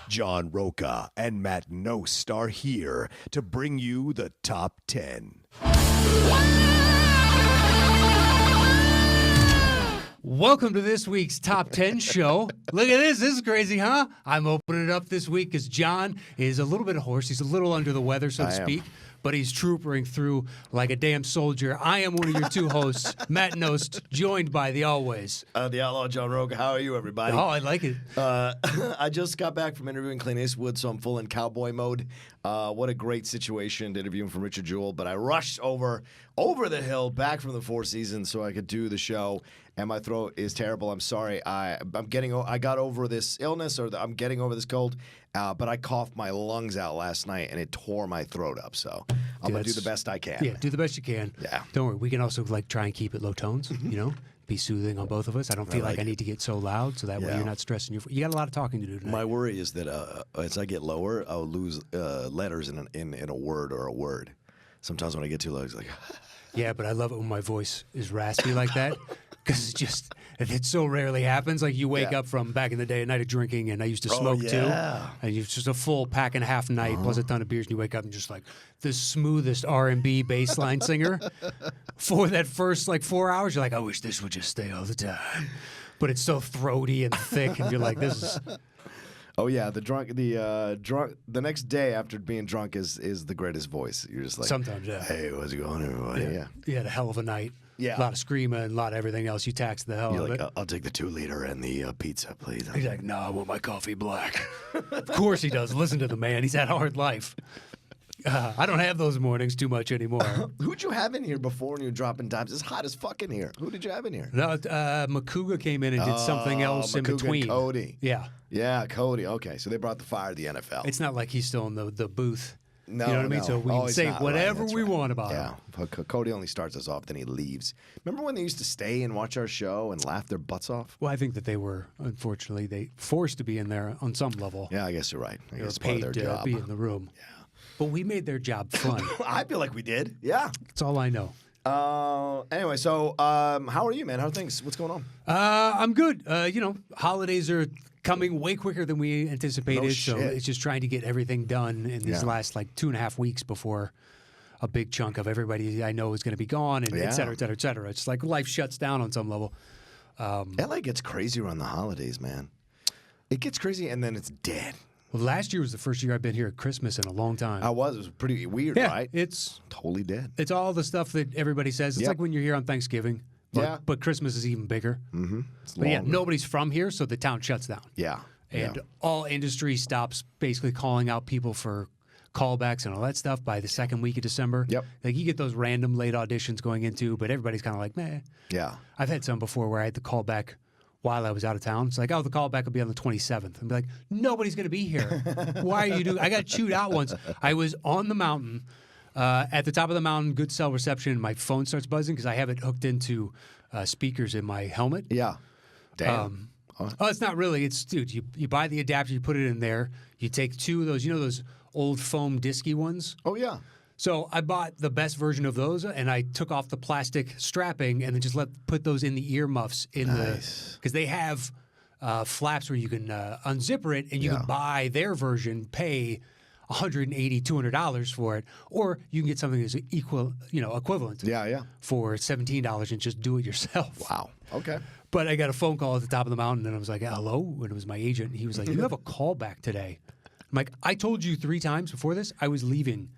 John Roca and Matt Nost are here to bring you the top 10. Welcome to this week's Top 10 show. Look at this. This is crazy, huh? I'm opening it up this week because John is a little bit hoarse. He's a little under the weather, so to speak, but he's troopering through like a damn soldier. I am one of your two hosts, Matt Nost, joined by the always. The Outlaw John Roca. How are you, everybody? Oh, I like it. I just got back from interviewing Clint Eastwood, so I'm full in cowboy mode. What a great situation to interview him from Richard Jewell, but I rushed over the hill back from the Four Seasons so I could do the show. And my throat is terrible. I'm sorry. I got over this illness, or I'm getting over this cold, but I coughed my lungs out last night, and it tore my throat up. So I'm gonna do the best I can. Yeah, do the best you can. Yeah. Don't worry. We can also try and keep it low tones. You know, be soothing on both of us. I don't feel like I need to get so loud, so that way you're not stressing. You got a lot of talking to do tonight. My worry is that as I get lower, I'll lose letters in a word or a word. Sometimes when I get too low, it's like. Yeah, but I love it when my voice is raspy like that. Because it so rarely happens. Like you wake up from back in the day, a night of drinking, and I used to smoke too. And it's just a full pack and a half night plus a ton of beers, and you wake up and just like the smoothest R&B bass line singer. For that first 4 hours, you're like, I wish this would just stay all the time. But it's so throaty and thick, and you're like, this is. Oh yeah, the next day after being drunk is the greatest voice. You're just like sometimes, yeah. Hey, how's it going, everybody? Yeah. You had a hell of a night. Yeah. A lot of screaming and a lot of everything else. You taxed the hell You're of like, it. I'll take the 2-liter and the pizza, please. He's like, no, I want my coffee black. Of course he does. Listen to the man. He's had a hard life. I don't have those mornings too much anymore. Who'd you have in here before when you were dropping dimes? It's hot as fuck in here. Who did you have in here? No, Makuga came in and did something else in Makuga between. And Cody. Yeah. Yeah, Cody. Okay, so they brought the fire to the NFL. It's not like he's still in the booth. No, you know what I mean? no. So we can say whatever we want about him. Yeah, Cody only starts us off, then he leaves. Remember when they used to stay and watch our show and laugh their butts off? Well, I think that they were, unfortunately, they forced to be in there on some level. Yeah, I guess you're right. I They guess were it's part of paid their to job. be in the room. Yeah. But we made their job fun. I feel like we did. Yeah. That's all I know. Anyway, so how are you, man? How are things? What's going on? I'm good. Holidays are coming way quicker than we anticipated. No so shit. it's just trying to get everything done in these last 2.5 weeks before a big chunk of everybody I know is going to be gone, and et cetera, et cetera, et cetera. It's like life shuts down on some level. LA gets crazy around the holidays, man. It gets crazy, and then it's dead. Well, last year was the first year I've been here at Christmas in a long time. It was pretty weird, right? It's totally dead. It's all the stuff that everybody says. It's like when you're here on Thanksgiving. But Christmas is even bigger. Mm-hmm. But yeah, nobody's from here, so the town shuts down. Yeah. And all industry stops basically calling out people for callbacks and all that stuff by the second week of December. Yep. Like you get those random late auditions going into, but everybody's kind of like, meh. Yeah. I've had some before where I had the callback while I was out of town. It's like, oh, the callback will be on the 27th. I'm like, nobody's going to be here. Why are you doing? I got chewed out once. I was on the mountain, at the top of the mountain, good cell reception. My phone starts buzzing because I have it hooked into speakers in my helmet. Yeah. Damn. Oh, it's not really. It's, dude, you buy the adapter, you put it in there. You take two of those, those old foam disky ones? Oh, yeah. So I bought the best version of those, and I took off the plastic strapping and then just put those in the ear muffs because they have flaps where you can unzipper it and you can buy their version, pay $180, $200 for it, or you can get something that's equivalent. For $17 and just do it yourself. Wow. Okay. But I got a phone call at the top of the mountain, and I was like, hello? And it was my agent. And he was like, you have a call back today. I'm like, I told you 3 times before this I was leaving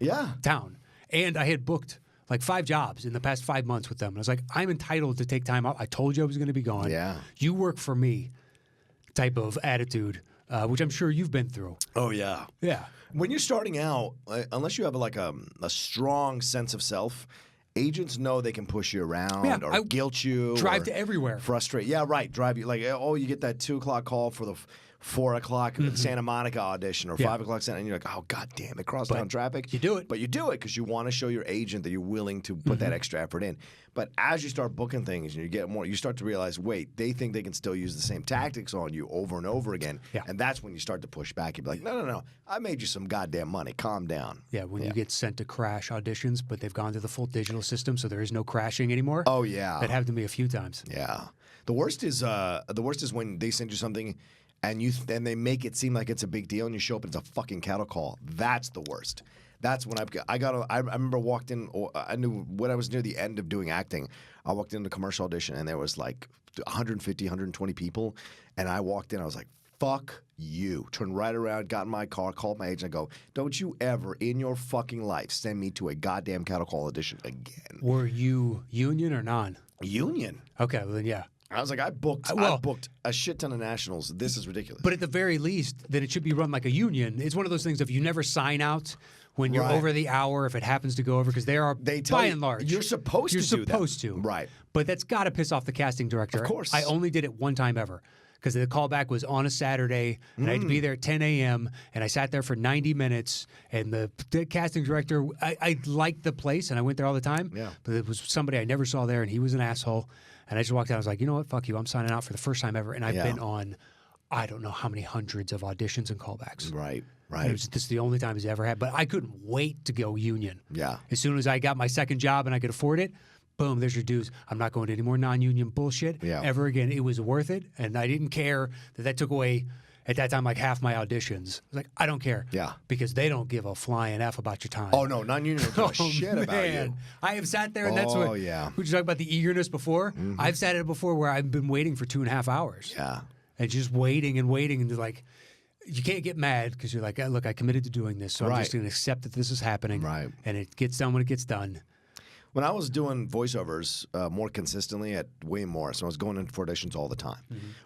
town. And I had booked 5 jobs in the past 5 months with them. And I was like, I'm entitled to take time out. I told you I was going to be gone. Yeah. You work for me type of attitude, which I'm sure you've been through. Oh, yeah. Yeah. When you're starting out, unless you have a strong sense of self, agents know they can push you around or guilt you. Drive to everywhere. Frustrate. Yeah, right. Drive you. You get that 2 o'clock call for the 4 o'clock Santa Monica audition or 5 o'clock Santa, and you're like, oh, God damn it, crosstown traffic. You do it. But you do it because you want to show your agent that you're willing to put that extra effort in. But as you start booking things and you get more, you start to realize, wait, they think they can still use the same tactics on you over and over again. Yeah. And that's when you start to push back. You'd be like, no, I made you some goddamn money. Calm down. Yeah, when you get sent to crash auditions, but they've gone to the full digital system, so there is no crashing anymore. Oh, yeah. That happened to me a few times. Yeah. The worst is when they send you something and they make it seem like it's a big deal, and you show up and it's a fucking cattle call. That's the worst. That's when I remember walked in. I knew when I was near the end of doing acting. I walked into a commercial audition, and there was like 150, 120 people, and I walked in. I was like, fuck you. Turned right around, got in my car, called my agent. I go, don't you ever in your fucking life send me to a goddamn cattle call audition again. Were you union or non? Union. Okay, well then yeah. I was like, I booked a shit ton of nationals. This is ridiculous. But at the very least, then it should be run like a union. It's one of those things if you never sign out when you're over the hour, if it happens to go over, because they tell by and large. You're supposed to do that. You're supposed to. Right. But that's got to piss off the casting director. Of course. I only did it one time ever. Because the callback was on a Saturday, and I had to be there at 10 a.m., and I sat there for 90 minutes, and the casting director, I liked the place, and I went there all the time, but it was somebody I never saw there, and he was an asshole, and I just walked out, I was like, you know what, fuck you, I'm signing out for the first time ever, and I've been on, I don't know how many hundreds of auditions and callbacks. Right. This is the only time he's ever had, but I couldn't wait to go union. Yeah. As soon as I got my second job and I could afford it, boom, there's your dues. I'm not going to any more non-union bullshit ever again. It was worth it, and I didn't care that took away, at that time, like half my auditions. I was like, I don't care. Yeah. Because they don't give a flying F about your time. Oh, no, non-union don't give a shit about you. I have sat there, and that's what, we were talking about the eagerness before. Mm-hmm. I've sat at it before where I've been waiting for 2.5 hours. Yeah. And just waiting, and you're like, you can't get mad because you're like, look, I committed to doing this, so I'm just going to accept that this is happening. Right. And it gets done when it gets done. When I was doing voiceovers more consistently at William Morris, I was going in for auditions all the time,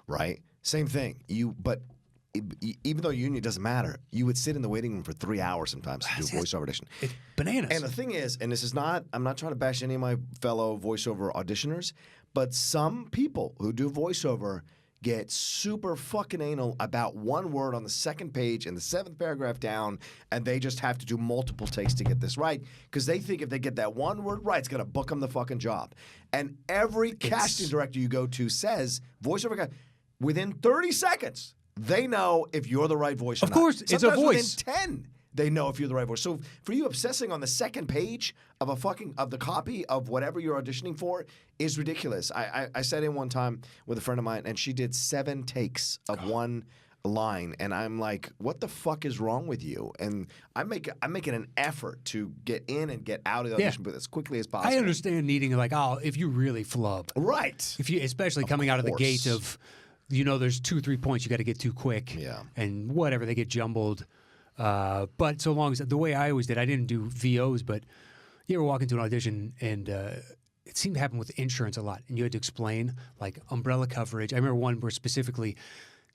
right? Same thing. Even though union doesn't matter, you would sit in the waiting room for 3 hours sometimes to do a voiceover audition. It's bananas. And the thing is, and this is not, I'm not trying to bash any of my fellow voiceover auditioners, but some people who do voiceover get super fucking anal about one word on the second page and the 7th paragraph down, and they just have to do multiple takes to get this right because they think if they get that one word right, it's going to book them the fucking job. And every casting director you go to says, voiceover guy, within 30 seconds, they know if you're the right voice or not. Of course, it's a voice. Within 10, they know if you're the right voice. So for you, obsessing on the second page of the copy of whatever you're auditioning for is ridiculous. I sat in one time with a friend of mine, and she did 7 takes of one line, and I'm like, what the fuck is wrong with you? And I'm making an effort to get in and get out of the audition booth as quickly as possible. I understand needing if you really flub. Right. If you, especially coming out of the gate of, there's 2-3 points you got to get to quick. Yeah. And whatever, they get jumbled. But so long as, the way I always did, I didn't do VOs, but you ever walk into an audition and it seemed to happen with insurance a lot, and you had to explain like umbrella coverage. I remember one where specifically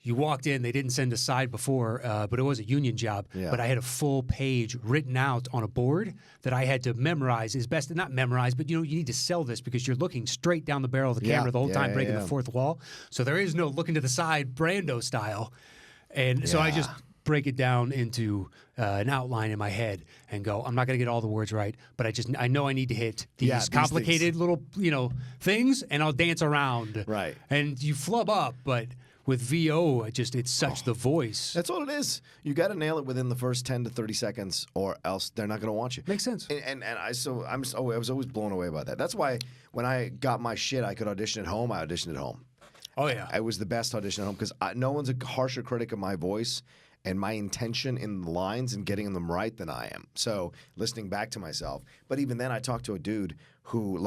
you walked in, they didn't send a side before, but it was a union job. Yeah. But I had a full page written out on a board that I had to memorize as best, not memorize, but you need to sell this because you're looking straight down the barrel of the camera the whole time, breaking the fourth wall. So there is no looking to the side Brando style. And so I just break it down into an outline in my head and go, I'm not going to get all the words right, but I know I need to hit these complicated little, things, and I'll dance around. Right. And you flub up, but with VO, it's such the voice. That's all it is. You got to nail it within the first 10 to 30 seconds, or else they're not going to want you. Makes sense. And I was always blown away by that. That's why when I got my shit, I could audition at home. I auditioned at home. Oh yeah, I was the best audition at home because no one's a harsher critic of my voice and my intention in the lines and getting them right than I am. So listening back to myself. But even then, I talked to a dude who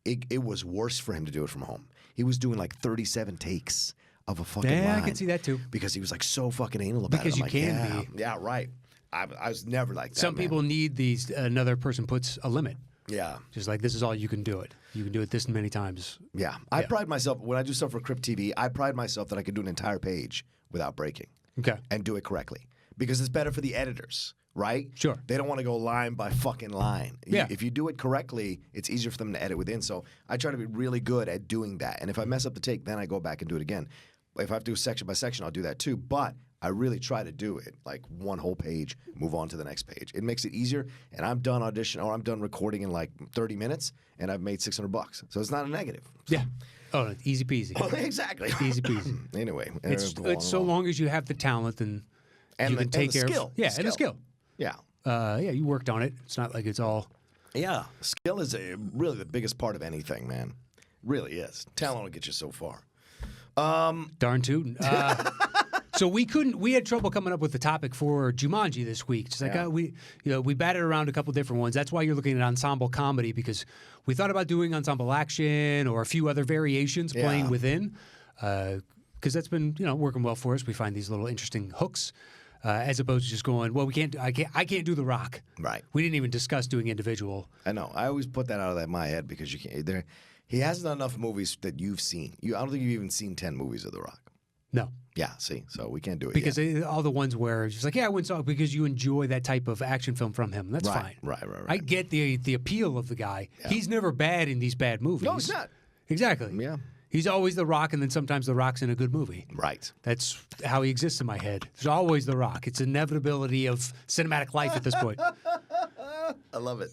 it was worse for him to do it from home. He was doing like 37 takes of a fucking line. I can see that too. Because he was like so fucking anal about because it. Because you can be. Yeah, right. I was never like that. Some people need another person puts a limit. Yeah. Just like, this is all you can do it. You can do it this many times. Yeah. I pride myself, when I do stuff for Crypt TV, I pride myself that I can do an entire page without breaking. Okay. And do it correctly. Because it's better for the editors, right? Sure. They don't want to go line by fucking line. Yeah. If you do it correctly, it's easier for them to edit within. So I try to be really good at doing that. And if I mess up the take, then I go back and do it again. If I have to do section by section, I'll do that too. But I really try to do it like one whole page, move on to the next page. It makes it easier, and I'm done audition or I'm done recording in like 30 minutes, and I've made $600. So it's not a negative. Yeah. Oh, easy peasy. Exactly. Easy peasy. Anyway, it's so long as you have the talent and you can take care skill. of. Yeah, and the skill. Yeah. You worked on it. It's not like it's all. Yeah, skill is really the biggest part of anything, man. Really is. Talent will get you so far. Darn tootin'. So we had trouble coming up with the topic for Jumanji this week. Just like we batted around a couple different ones. That's why you're looking at ensemble comedy, because we thought about doing ensemble action or a few other variations playing within, because that's been working well for us. We find these little interesting hooks. As opposed to just going, well, I can't do The Rock. Right. We didn't even discuss doing individual. I know. I always put that out of my head because you can't. He hasn't done enough movies that you've seen. I don't think you've even seen 10 movies of The Rock. No. Yeah. See, so we can't do it because yet. all the ones where it's just like, I went saw it because you enjoy that type of action film from him. That's fine. Right. I get the appeal of the guy. Yeah. He's never bad in these bad movies. No, he's not. Exactly. Yeah. He's always The Rock, and then sometimes The Rock's in a good movie. Right. That's how he exists in my head. There's always The Rock. It's inevitability of cinematic life at this point. I love it.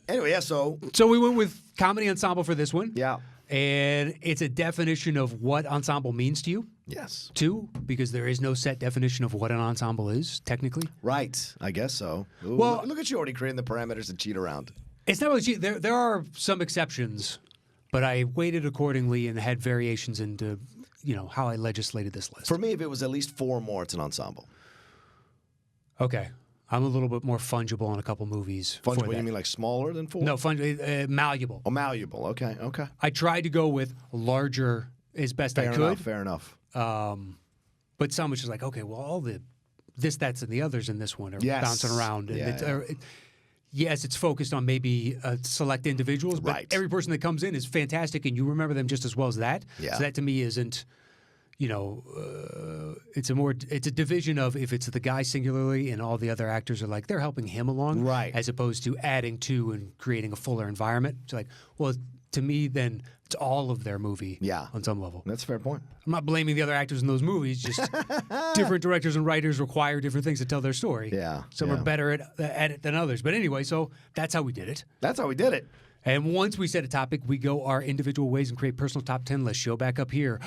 Anyway, yeah, so we went with comedy ensemble for this one. Yeah. And it's a definition of what ensemble means to you. Yes. Two, because there is no set definition of what an ensemble is, technically. Right. I guess so. Ooh, well, look at you already creating the parameters to cheat around. It's not really cheat. There are some exceptions. But I weighted accordingly and had variations into, how I legislated this list. For me, if it was at least 4 or more, it's an ensemble. Okay. I'm a little bit more fungible on a couple movies. Fungible, you mean like smaller than 4? No, malleable. Oh, malleable. Okay. I tried to go with larger as best I could. Fair enough. But some was just like, okay, well, all the this, that's, and the others in this one are bouncing around. Yes, it's focused on maybe select individuals, but every person that comes in is fantastic, and you remember them just as well as that. Yeah. So that to me isn't, it's a division of if it's the guy singularly and all the other actors are like they're helping him along, right? As opposed to adding to and creating a fuller environment. It's like, well, to me, then it's all of their movie, on some level. That's a fair point. I'm not blaming the other actors in those movies. Just different directors and writers require different things to tell their story. Yeah. Some are better at it than others. But anyway, so that's how we did it. And once we set a topic, we go our individual ways and create personal top 10 lists. Show back up here.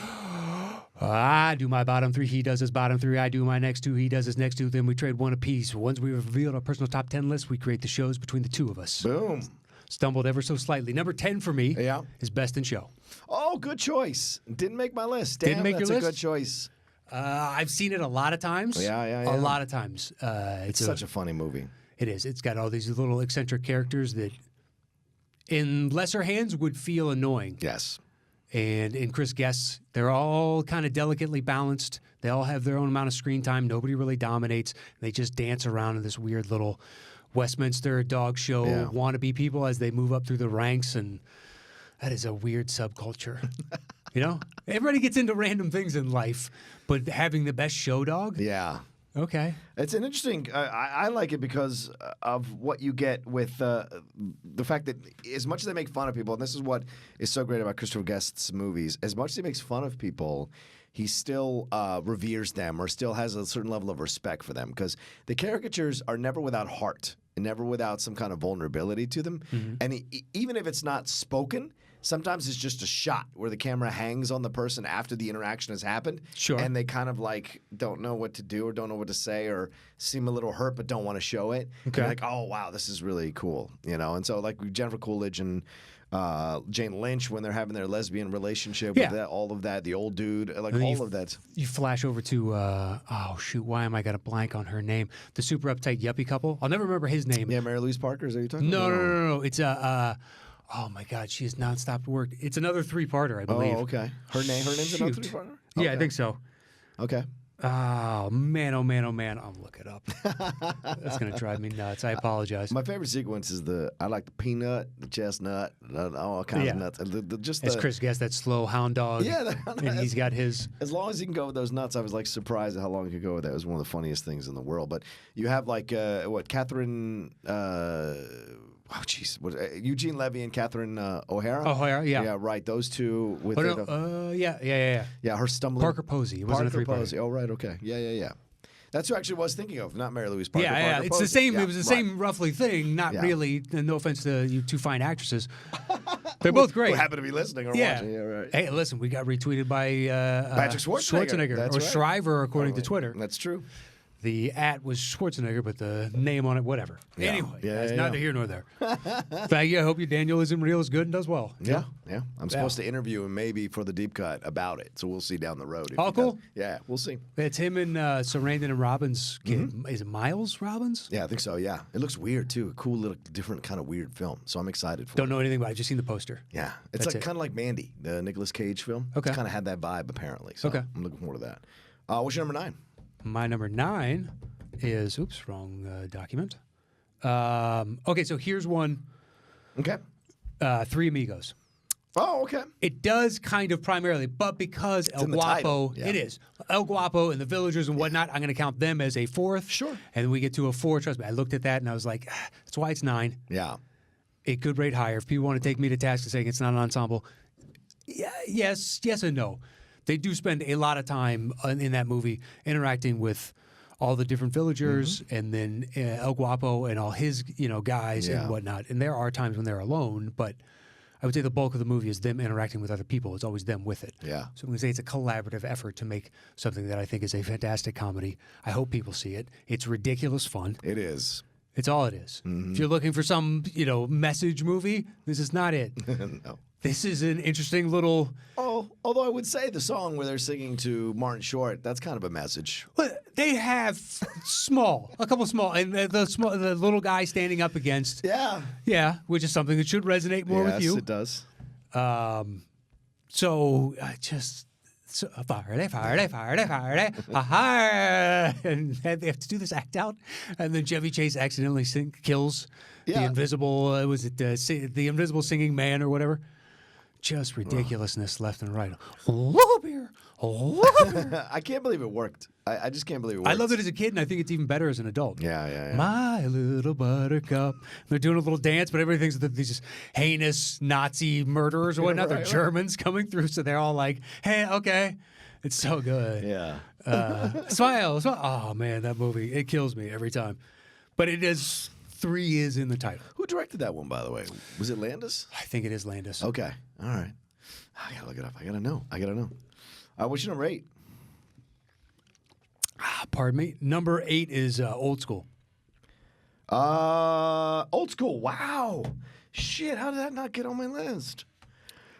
I do my bottom 3, he does his bottom 3, I do my next 2, he does his next 2, then we trade one apiece. Once we revealed our personal top 10 list, we create the shows between the two of us. Boom. Stumbled ever so slightly. Number 10 for me is Best in Show. Oh, good choice. Didn't make my list. Damn, Didn't make your list? That's a good choice. I've seen it a lot of times. Yeah. A lot of times. It's such a funny movie. It is. It's got all these little eccentric characters that in lesser hands would feel annoying. Yes. And in Chris Guest's, they're all kind of delicately balanced. They all have their own amount of screen time. Nobody really dominates. They just dance around in this weird little Westminster dog show wannabe people as they move up through the ranks, and that is a weird subculture. Everybody gets into random things in life, but having the best show dog? Yeah. Okay. It's an interesting. I like it because of what you get with the fact that as much as they make fun of people, and this is what is so great about Christopher Guest's movies, as much as he makes fun of people, he still reveres them or still has a certain level of respect for them because the caricatures are never without heart and never without some kind of vulnerability to them. Mm-hmm. And even if it's not spoken, sometimes it's just a shot where the camera hangs on the person after the interaction has happened. Sure. And they kind of like don't know what to do or don't know what to say or seem a little hurt but don't want to show it. Okay. And like, oh, wow, this is really cool. And so like Jennifer Coolidge and Jane Lynch when they're having their lesbian relationship with all of that, the old dude, like all of that. You flash over to, why am I got a blank on her name? The super uptight yuppie couple. I'll never remember his name. Yeah, Mary Louise Parker, is that what you're talking about? No. It's oh my God, she has not stopped work. It's another 3-parter, I believe. Oh, okay. Her name's another 3-parter? Okay. Yeah, I think so. Okay. Oh man. I'll look it up. That's going to drive me nuts. I apologize. My favorite sequence is I like the peanut, the chestnut, all kinds of nuts. As Chris Guest, that slow hound dog. Yeah. And he's got his... As long as he can go with those nuts, I was like surprised at how long he could go with that. It was one of the funniest things in the world. But you have like, Catherine... Eugene Levy and Catherine O'Hara? O'Hara, yeah. Yeah, right. Those two with yeah. Yeah, her stumbling. Parker Posey. It wasn't a 3-parter. Posey. Oh, right, okay. Yeah. That's who I actually was thinking of, not Mary Louise Parker. Yeah. Parker It's Posey. the same. Yeah, It was the same roughly thing. Not really. No offense to you two fine actresses. They're both great. Who happen to be listening or watching. Yeah, right. Hey, listen, we got retweeted by Patrick Schwarzenegger. That's or right. Shriver, according to Twitter. That's true. The @ was Schwarzenegger, but the name on it, whatever. Yeah. Anyway, Yeah, that's yeah, neither here nor there. Thank you. I hope your Daniel-ism reel is good and does well. Yeah. I'm supposed to interview him maybe for the deep cut about it, so we'll see down the road. If he Cool. does. Yeah, we'll see. It's him and Sarandon and Robbins' kid. Is it Miles Robbins? Yeah, I think so. Yeah, it looks weird too. A cool little, different kind of weird film. So I'm excited for it. Don't know anything about it. I've just seen the poster. Yeah, it's That's like it. kind of like Mandy, the Nicolas Cage film. Okay. It's kind of had that vibe apparently. So Okay. I'm looking forward to that. What's your number 9? My number 9 is, wrong document. Okay, so here's one. Okay. 3 Amigos. Oh, okay. It does kind of primarily, but because El in the Guapo, title, yeah. it is. El Guapo and the villagers and whatnot, I'm going to count them as a 4th. Sure. And we get to a 4. Trust me, I looked at that and I was like, that's why it's 9. Yeah. It could rate higher. If people want to take me to task and saying it's not an ensemble, yes and no. They do spend a lot of time in that movie interacting with all the different villagers and then El Guapo and all his guys and whatnot. And there are times when they're alone, but I would say the bulk of the movie is them interacting with other people. It's always them with it. Yeah. So I'm going to say it's a collaborative effort to make something that I think is a fantastic comedy. I hope people see it. It's ridiculous fun. It is. It's all it is. If you're looking for some, message movie, this is not it. No. This is an interesting little. Oh, although I would say the song where they're singing to Martin Short, that's kind of a message. Well, they have a couple small, and the little guy standing up against. Yeah. Which is something that should resonate more with you. Yes, it does. So I just. So, fire, and they have to do this act out, and then Chevy Chase accidentally kills the invisible. The invisible singing man or whatever? Just ridiculousness left and right. I can't believe it worked. I just can't believe it worked. I loved it as a kid, and I think it's even better as an adult. Yeah. My little buttercup. They're doing a little dance, but everybody thinks that these just heinous Nazi murderers or whatnot. They're Germans coming through, so they're all like, hey, okay. It's so good. Yeah. Smile. Oh, man, that movie. It kills me every time. But it is 3 is in the title. Who directed that one, by the way? Was it Landis? I think it is Landis. Okay. All right. I gotta look it up. I gotta know. What's your number 8? Pardon me. Number 8 is Old School. Old School. Wow. Shit, how did that not get on my list?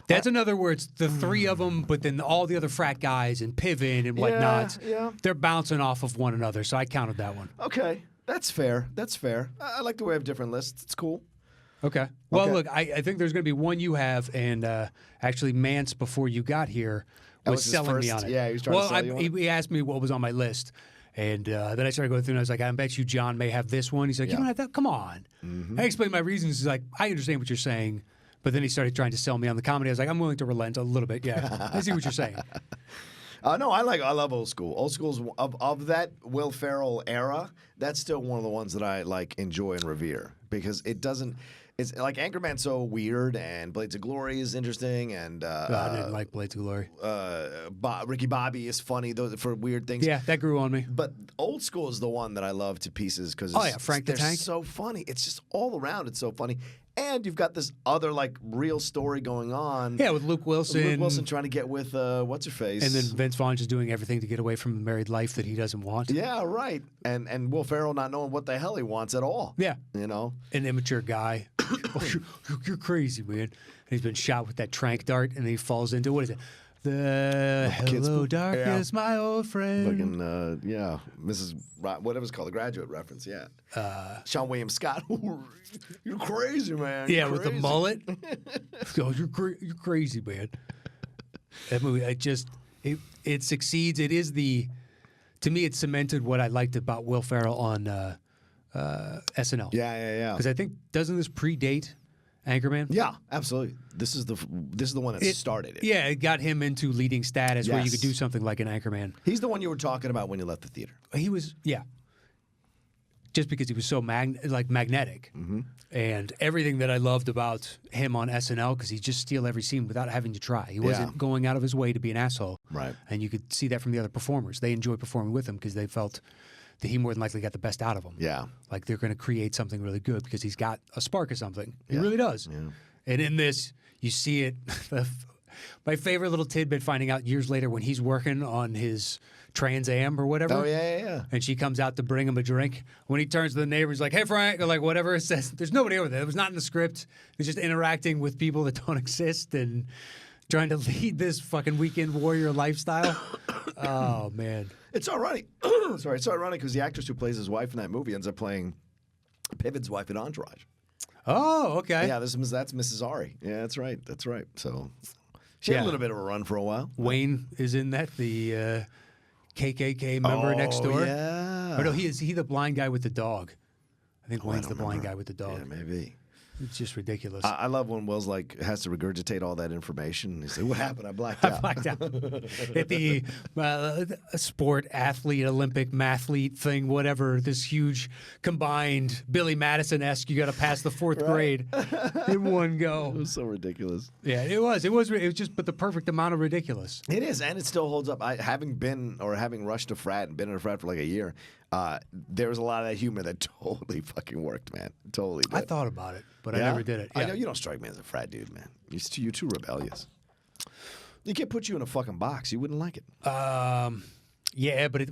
That's another where it's the 3 of them, but then all the other frat guys and Piven and whatnot, they're bouncing off of one another, so I counted that one. Okay. That's fair. I like the way we have different lists. It's cool. Okay. Well, look, I think there's going to be one you have, and actually Mance, before you got here, was selling me on it. Yeah, he was trying to sell you on it? He asked me what was on my list, and then I started going through, and I was like, I bet you John may have this one. He's like, you don't have that? Come on. I explained my reasons. He's like, I understand what you're saying, but then he started trying to sell me on the comedy. I was like, I'm willing to relent a little bit. Yeah, I see what you're saying. No, I love Old School. Old School's of that Will Ferrell era. That's still one of the ones that I enjoy and revere because it doesn't. It's like Anchorman's so weird, and Blades of Glory is interesting, and I didn't like Blades of Glory. Ricky Bobby is funny for weird things. Yeah, that grew on me. But Old School is the one that I love to pieces because Frank the Tank. So funny. It's just all around. It's so funny. And you've got this other real story going on. Yeah, with Luke Wilson. Luke Wilson trying to get with what's her face, and then Vince Vaughn just doing everything to get away from the married life that he doesn't want. Yeah, right. And Will Ferrell not knowing what the hell he wants at all. Yeah, an immature guy. You're crazy, man. And he's been shot with that trank dart, and then he falls into what is it? The hello darkness, my old friend. Fucking Mrs. Whatever's called, the Graduate reference. Yeah. Sean William Scott. You're crazy, man. Yeah, with the mullet. You're crazy, man. That movie, it succeeds. It is to me, it cemented what I liked about Will Ferrell on SNL. Yeah. Because I think doesn't this predate Anchorman? Yeah, absolutely. This is the one that started it. Yeah, it got him into leading status where you could do something like an Anchorman. He's the one you were talking about when you left the theater. He was, just because he was so magnetic, and everything that I loved about him on SNL, because he just steal every scene without having to try. He wasn't going out of his way to be an asshole, right? And you could see that from the other performers. They enjoyed performing with him because they felt that he more than likely got the best out of them. Yeah. Like they're going to create something really good because he's got a spark of something. He really does. Yeah. And in this, you see it. My favorite little tidbit finding out years later when he's working on his Trans Am or whatever. Oh, yeah. And she comes out to bring him a drink. When he turns to the neighbor, he's like, hey, Frank, or like whatever it says. There's nobody over there. It was not in the script. He's just interacting with people that don't exist and trying to lead this fucking weekend warrior lifestyle. Oh, man. It's ironic. Sorry, it's ironic because the actress who plays his wife in that movie ends up playing Piven's wife in Entourage. Oh, okay. Yeah, that's Mrs. Ari. Yeah, that's right. So she had a little bit of a run for a while. Wayne is in that, the KKK member next door. Yeah. Or no, is he the blind guy with the dog? I think Wayne's the blind guy with the dog. Yeah, maybe. It's just ridiculous. I love when Will's like has to regurgitate all that information. He's like, "What happened? I blacked out." At the sport athlete, Olympic mathlete thing, whatever. This huge combined Billy Madison-esque. You got to pass the fourth grade in one go. It was so ridiculous. Yeah, it was. It was just, but the perfect amount of ridiculous. It is, and it still holds up. Having rushed a frat and been in a frat for like a year, there was a lot of that humor that totally fucking worked, man. Totally did. I thought about it, but I never did it. I know you don't strike me as a frat dude, man. You're too rebellious. You can't put you in a fucking box. You wouldn't like it. Yeah, but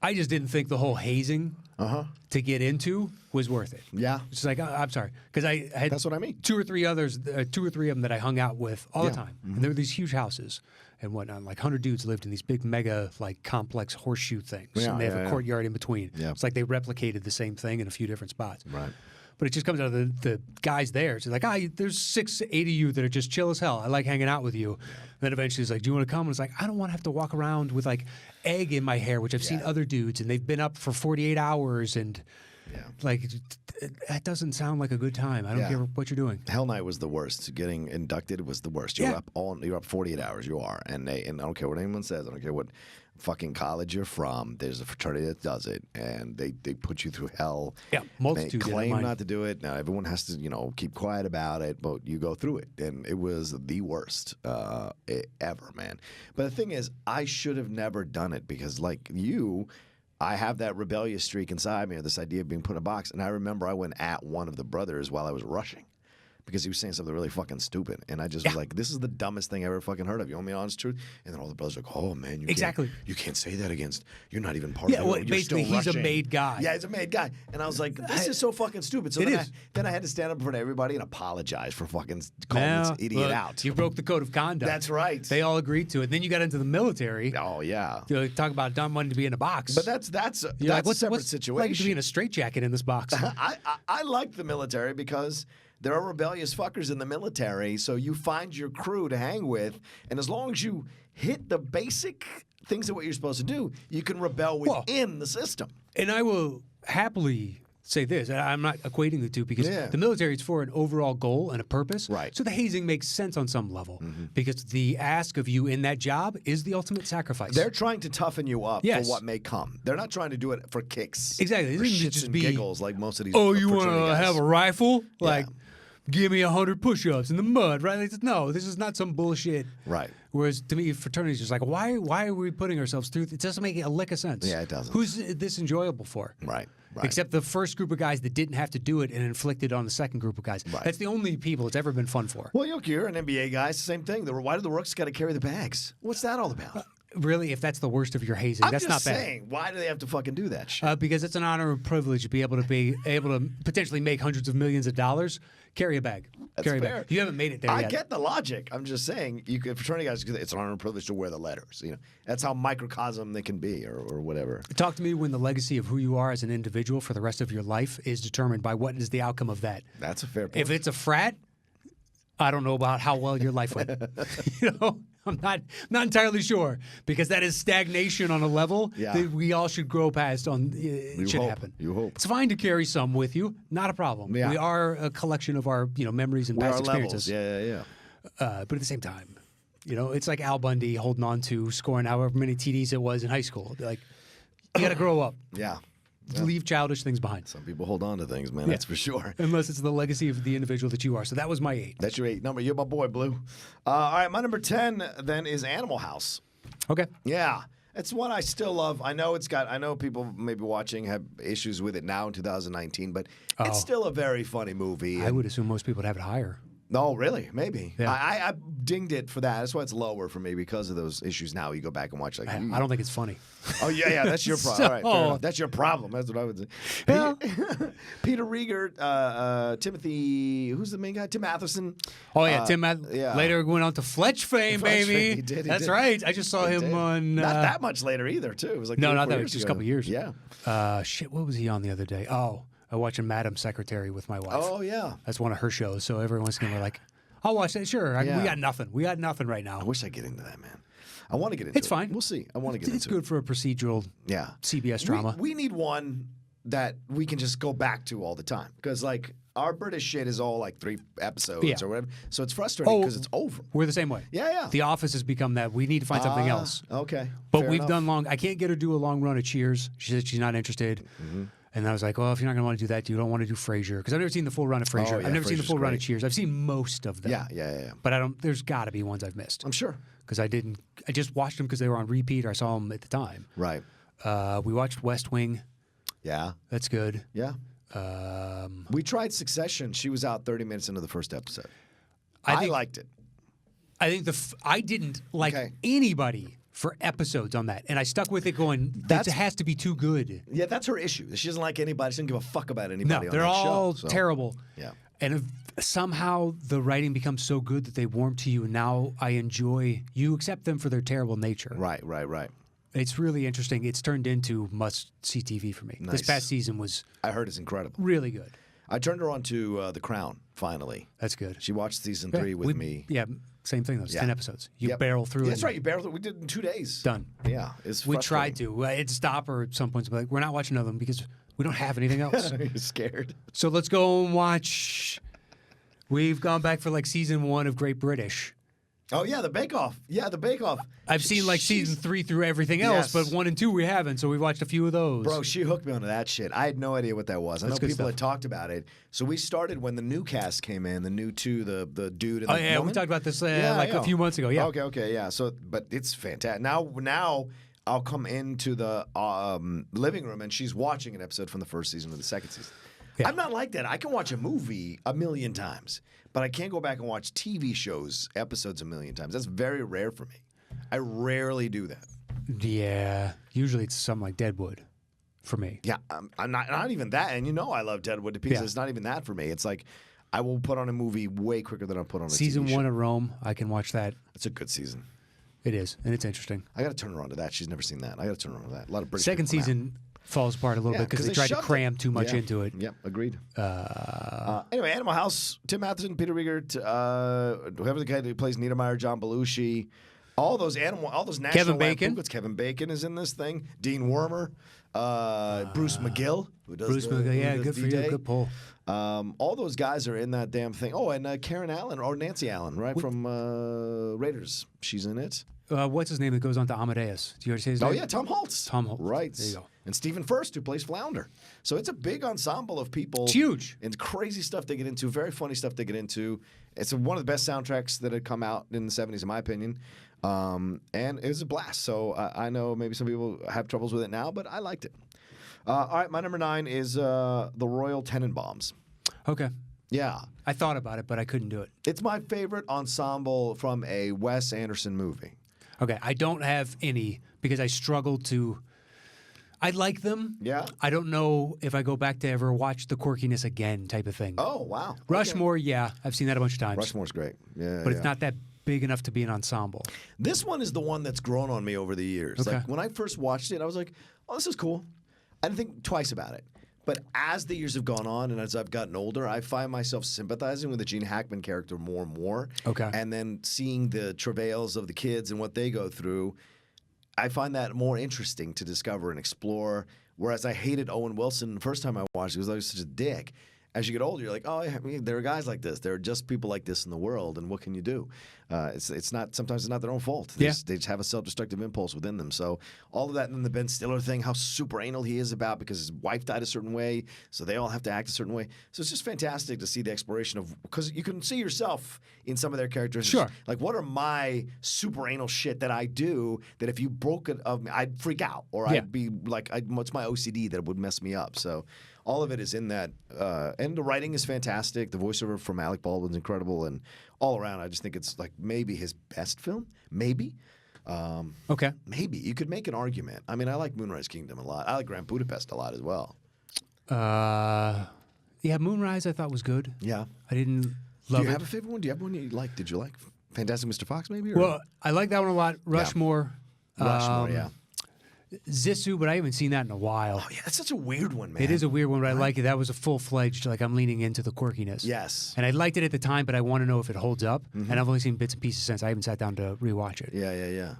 I just didn't think the whole hazing to get into was worth it. Yeah. It's like, I'm sorry, because I had That's what I mean. two or three of them that I hung out with all the time. And there were these huge houses and whatnot. Like 100 dudes lived in these big mega like complex horseshoe things. Yeah, and they have a courtyard in between. Yeah. It's like they replicated the same thing in a few different spots. Right. But it just comes out of the guys there. It's like, there's 6, 8 of you that are just chill as hell. I like hanging out with you. Then eventually it's like, do you want to come? And it's like, I don't want to have to walk around with like egg in my hair, which I've seen other dudes, and they've been up for 48 hours. And like, that doesn't sound like a good time. I don't care what you're doing. Hell Night was the worst. Getting inducted was the worst. You're up 48 hours. You are, and I don't care what anyone says. I don't care what fucking college you're from. There's a fraternity that does it, and they put you through hell. Yeah, multitude. They claim not to do it. Now everyone has to keep quiet about it, but you go through it, and it was the worst ever, man. But the thing is, I should have never done it because, like you, I have that rebellious streak inside me, or this idea of being put in a box. And I remember I went at one of the brothers while I was rushing because he was saying something really fucking stupid. And I just was like, this is the dumbest thing I ever fucking heard of. You want me the honest truth? And then all the brothers are like, oh, man, you can't say that against, you're not even part of it. Well, You're basically, still he's a rushing. made guy. Yeah, he's a made guy. And I was like, this is so fucking stupid. So then I had to stand up in front of everybody and apologize for fucking calling this idiot out. You broke the code of conduct. That's right. They all agreed to it. Then you got into the military. Oh, yeah. You talk about dumb money to be in a box. But that's a separate situation. Like to be in a straitjacket in this box. I like the military because there are rebellious fuckers in the military, so you find your crew to hang with, and as long as you hit the basic things of what you're supposed to do, you can rebel within the system. And I will happily say this, and I'm not equating the two because the military is for an overall goal and a purpose. Right. So the hazing makes sense on some level because the ask of you in that job is the ultimate sacrifice. They're trying to toughen you up Yes. for what may come. They're not trying to do it for kicks. Exactly. For It doesn't shits just and be, giggles like most of these oh, you want to have a rifle? Yeah. Like, give me 100 push-ups in the mud, right? Like, no, this is not some bullshit. Right. Whereas to me, fraternity is just like, why are we putting ourselves through? It doesn't make a lick of sense. Yeah, it doesn't. Who's this enjoyable for? Right. Except the first group of guys that didn't have to do it and inflicted on the second group of guys. Right. That's the only people it's ever been fun for. Well, you're an NBA guy. It's the same thing. Why do the rooks got to carry the bags? What's that all about? Really, if that's the worst of your hazing, that's not bad. I'm just saying, why do they have to fucking do that shit? Because it's an honor and privilege to be able to potentially make hundreds of millions of dollars. Carry a bag. That's Carry a fair. bag. You haven't made it there I yet. get the logic. I'm just saying, fraternity guys, it's an honor and privilege to wear the letters. That's how microcosm they can be, or whatever. Talk to me when the legacy of who you are as an individual for the rest of your life is determined by what is the outcome of that. That's a fair point. If it's a frat, I don't know about how well your life went. I'm not entirely sure because that is stagnation on a level that we all should grow past. It should happen. You hope. It's fine to carry some with you, not a problem. Yeah. We are a collection of our memories and past experiences. Yeah. But at the same time, it's like Al Bundy holding on to scoring however many TDs it was in high school. Like you got to grow up. Yeah. Leave childish things behind. Some people hold on to things, man. That's for sure. Unless it's the legacy of the individual that you are. So that was my 8. That's your 8 number. You're my boy, Blue. All right, my number 10 then is Animal House. Okay. Yeah. It's one I still love. I know people maybe watching have issues with it now in 2019, but it's still a very funny movie. I would assume most people would have it higher. No, really? Maybe. Yeah. I dinged it for that. That's why it's lower for me because of those issues. Now you go back and watch like. I don't think it's funny. Oh yeah, that's your problem. All right, fair enough. That's your problem. That's what I would say. Well- Peter Rieger, Timothy, who's the main guy? Tim Matheson. Oh yeah, yeah. later went on to Fletch fame, Fletch baby. fame, he did, That's right. I just saw He him did. on. Not that much later either, too. It was like No, 3 or not 4 that. years Just a ago. couple years. Yeah. Shit, what was he on the other day? Oh, I watched Madam Secretary with my wife. Oh yeah. That's one of her shows. So every once in a while, we're like, I'll watch that. Sure. Yeah. We got nothing. We got nothing right now. I wish I get into that, man. I want to get into it. It's fine. We'll see. I want to get It's into it. good for a procedural Yeah. CBS drama. We need one that we can just go back to all the time because like our British shit is all like 3 episodes Yeah. or whatever. So it's frustrating because it's over. We're the same way. Yeah. The Office has become that. We need to find something else. Okay. But Fair we've enough. done long. I can't get her to do a long run of Cheers. She said she's not interested. Mm-hmm. And I was like, well, if you're not going to want to do that, you don't want to do Frasier. Because I've never seen the full run of Frasier. yeah, I've never seen the Frasier's full run of great. Cheers. I've seen most of them. Yeah. But there's got to be ones I've missed. I'm sure. Because I just watched them because they were on repeat or I saw them at the time. Right. We watched West Wing. Yeah. That's good. Yeah. We tried Succession. She was out 30 minutes into the first episode. I liked it. I think I didn't like Okay. anybody for episodes on that. And I stuck with it going, it has to be too good. Yeah, that's her issue. She doesn't like anybody. She doesn't give a fuck about anybody No, on they're that all show. So, terrible. Yeah. And if somehow the writing becomes so good that they warm to you, and now you accept them for their terrible nature. Right. It's really interesting. It's turned into must-see TV for me. This Nice. past season was I heard it's incredible. really good. I turned her on to The Crown, finally. That's good. She watched season 3 with me. Yeah, same thing. Those 10 episodes. You Yep. barrel through it. That's right. You barrel through. We did it in 2 days. Done. Yeah. It's We tried frustrating. to. I'd stop her at some points, but we're not watching them because we don't have anything else. You're scared. So let's go and watch. We've gone back for like season 1 of Great British. Oh, yeah, the Bake Off. Yeah, the Bake Off. I've seen like season 3 through everything else, Yes. but 1 and 2 we haven't, so we watched a few of those. Bro, she hooked me onto that shit. I had no idea what that was. I know That's good people stuff. had talked about it. So we started when the new cast came in, the new 2, the dude and Oh the yeah, woman. we talked about this Yeah, a few months ago. Yeah. Okay, yeah. So, but it's fantastic. Now I'll come into the living room and she's watching an episode from the first season or the second season. Yeah. I'm not like that. I can watch a movie a million times, but I can't go back and watch TV shows episodes a million times. That's very rare for me. I rarely do that. Yeah. Usually it's something like Deadwood for me. Yeah, I'm not even that. And you know I love Deadwood to pieces. Yeah. It's not even that for me. It's like I will put on a movie way quicker than I'll put on a Season TV show. 1 of Rome, I can watch that. It's a good season. It is, and it's interesting. I got to turn her on to that. She's never seen that. I got to turn her on to that. A lot of British Second people come out. season falls apart a little bit because they tried to shoved cram it. too much Yeah. into it. Yep, agreed. Anyway, Animal House, Tim Matheson, Peter Riegert, whoever the guy who plays Niedermeyer, John Belushi, all those national Kevin Bacon. Lampoon- Kevin Bacon is in this thing. Dean Wormer, Bruce McGill, who does Bruce McGill, yeah, who does good for you. D-Day. Good pull. All those guys are in that damn thing. Oh, and Karen Allen or Nancy Allen, right from Raiders. She's in it. What's his name that goes on to Amadeus? Do you already say his Oh name? yeah, Tom Holtz. Tom Holtz. Right. There you go. And Stephen Furst, who plays Flounder. So it's a big ensemble of people. It's huge. And crazy stuff they get into, very funny stuff they get into. It's one of the best soundtracks that had come out in the 70s, in my opinion. And it was a blast. So I know maybe some people have troubles with it now, but I liked it. All right, my number 9 is the Royal Tenenbaums. Okay. Yeah. I thought about it, but I couldn't do it. It's my favorite ensemble from a Wes Anderson movie. Okay. I don't have any because I struggle to. I like them. Yeah? I don't know if I go back to ever watch the quirkiness again type of thing. Oh, wow. Rushmore, yeah. I've seen that a bunch of times. Rushmore's great. Yeah, But yeah. it's not that big enough to be an ensemble. This one is the one that's grown on me over the years. Okay. Like when I first watched it, I was like, "Oh, this is cool." I didn't think twice about it. But as the years have gone on and as I've gotten older, I find myself sympathizing with the Gene Hackman character more and more. Okay. And then seeing the travails of the kids and what they go through, I find that more interesting to discover and explore. Whereas I hated Owen Wilson the first time I watched it because I was such a dick. As you get older, you're like, oh, yeah, I mean, there are guys like this. There are just people like this in the world, and what can you do? It's not. Sometimes it's not their own fault. They just have a self-destructive impulse within them. So all of that, and then the Ben Stiller thing, how super anal he is about because his wife died a certain way, so they all have to act a certain way. So it's just fantastic to see the exploration of because you can see yourself in some of their characters. Sure. Like, what are my super anal shit that I do that if you broke it of me, I'd freak out or I'd be like, what's my OCD that would mess me up? So all of it is in that. And the writing is fantastic. The voiceover from Alec Baldwin's incredible, and all around, I just think it's like maybe his best film. Maybe. Okay. Maybe you could make an argument. I mean, I like Moonrise Kingdom a lot. I like Grand Budapest a lot as well. Yeah, Moonrise I thought was good. Yeah. I didn't love it. Do you have a favorite one? Do you have one you like? Did you like Fantastic Mr. Fox maybe? Or? Well, I like that one a lot. Rushmore. Rushmore, yeah. Zissou, but I haven't seen that in a while. Oh, yeah, that's such a weird one, man. It is a weird one, but I like it. That was a full-fledged, like I'm leaning into the quirkiness. Yes. And I liked it at the time, but I want to know if it holds up. And I've only seen bits and pieces since. I haven't sat down to rewatch it. Yeah.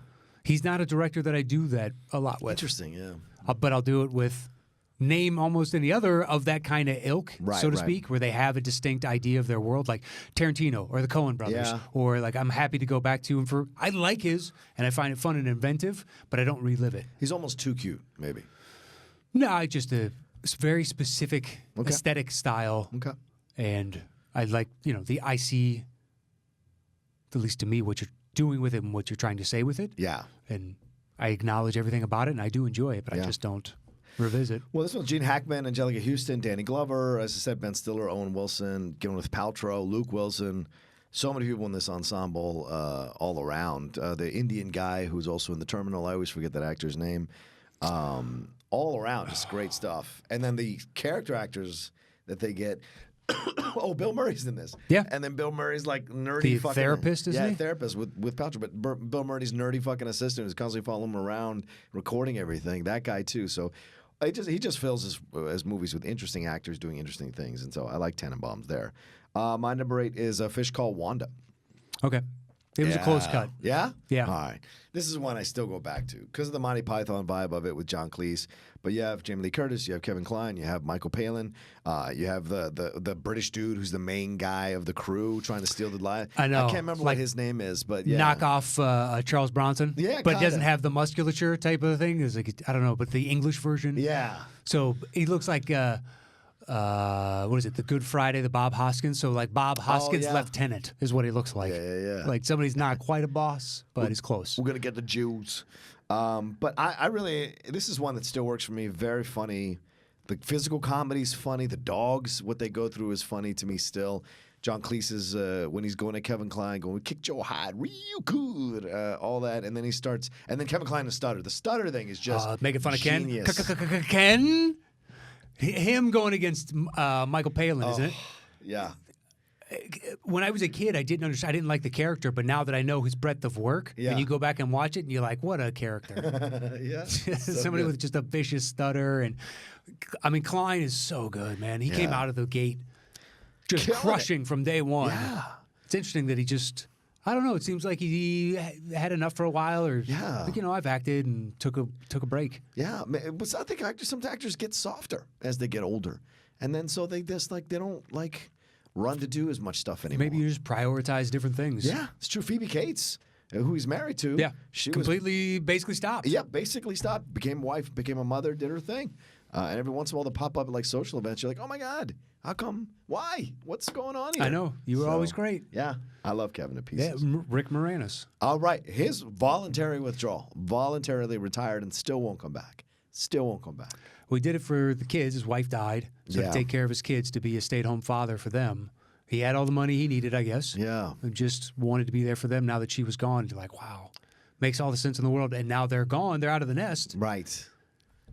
He's not a director that I do that a lot with. Interesting, yeah. But I'll do it with name almost any other of that kind of ilk, so to speak, where they have a distinct idea of their world, like Tarantino or the Coen brothers, or like I'm happy to go back to him for. I like his, and I find it fun and inventive, but I don't relive it. He's almost too cute, maybe. No, just a very specific aesthetic style, and I like I see, at least to me, what you're doing with it and what you're trying to say with it. Yeah, and I acknowledge everything about it, and I do enjoy it, but I just don't revisit. Well, this one's Gene Hackman, Angelica Houston, Danny Glover, as I said, Ben Stiller, Owen Wilson, Gwyneth Paltrow, Luke Wilson. So many people in this ensemble all around. The Indian guy who's also in The Terminal, I always forget that actor's name. All around, just great stuff. And then the character actors that they get. Oh, Bill Murray's in this. Yeah. And then Bill Murray's like nerdy the fucking therapist, isn't he? Yeah, therapist with Paltrow. But Bill Murray's nerdy fucking assistant who's constantly following him around, recording everything. That guy too. So he just fills his movies with interesting actors doing interesting things. And so I like Tenenbaums there. My number 8 is A Fish Called Wanda. Okay. It was a close cut. Yeah? Yeah. All right. This is one I still go back to because of the Monty Python vibe of it with John Cleese. But you have Jamie Lee Curtis, you have Kevin Kline, you have Michael Palin, you have the British dude who's the main guy of the crew trying to steal the line. I know. I can't remember what his name is, but yeah. Knock off Charles Bronson. Yeah, but kinda. doesn't have the musculature type of thing. It's like, I don't know, but the English version. Yeah. So he looks like what is it? The Good Friday, the Bob Hoskins. So like Bob Hoskins' lieutenant is what he looks like. Yeah. Like somebody's not quite a boss, but he's close. We're gonna get the Jews. But I really, this is one that still works for me. Very funny. The physical comedy's funny. The dogs, what they go through is funny to me still. John Cleese's when he's going to Kevin Kline, going, "Kick your hide real good," all that, and then he starts, and then Kevin Kline the stutter. The stutter thing is just making fun genius. of Ken. Ken. Him going against Michael Palin, isn't it? Yeah. When I was a kid, I didn't understand. I didn't like the character, but now that I know his breadth of work, and you go back and watch it, and you're like, "What a character!" Yeah. Somebody with just a vicious stutter, and I mean, Klein is so good, man. He came out of the gate just crushing from day one. Yeah. It's interesting that he just. I don't know. It seems like he had enough for a while, or I've acted and took a break. Yeah, but I think some actors get softer as they get older, and then so they just they don't run to do as much stuff anymore. Maybe you just prioritize different things. Yeah, it's true. Phoebe Cates, who he's married to, she basically stopped. Yeah, basically stopped. Became a wife, became a mother, did her thing, and every once in a while they pop up at social events. You're like, oh my god, how come? Why? What's going on here? I know you were always great. Yeah, I love Kevin to pieces. Yeah, Rick Moranis. All right, his voluntary withdrawal, voluntarily retired, and still won't come back. Still won't come back. We did it for the kids. His wife died, so to take care of his kids, to be a stay-at-home father for them. He had all the money he needed, I guess. Yeah. And just wanted to be there for them now that she was gone. You're like, wow, makes all the sense in the world. And now they're gone. They're out of the nest. Right.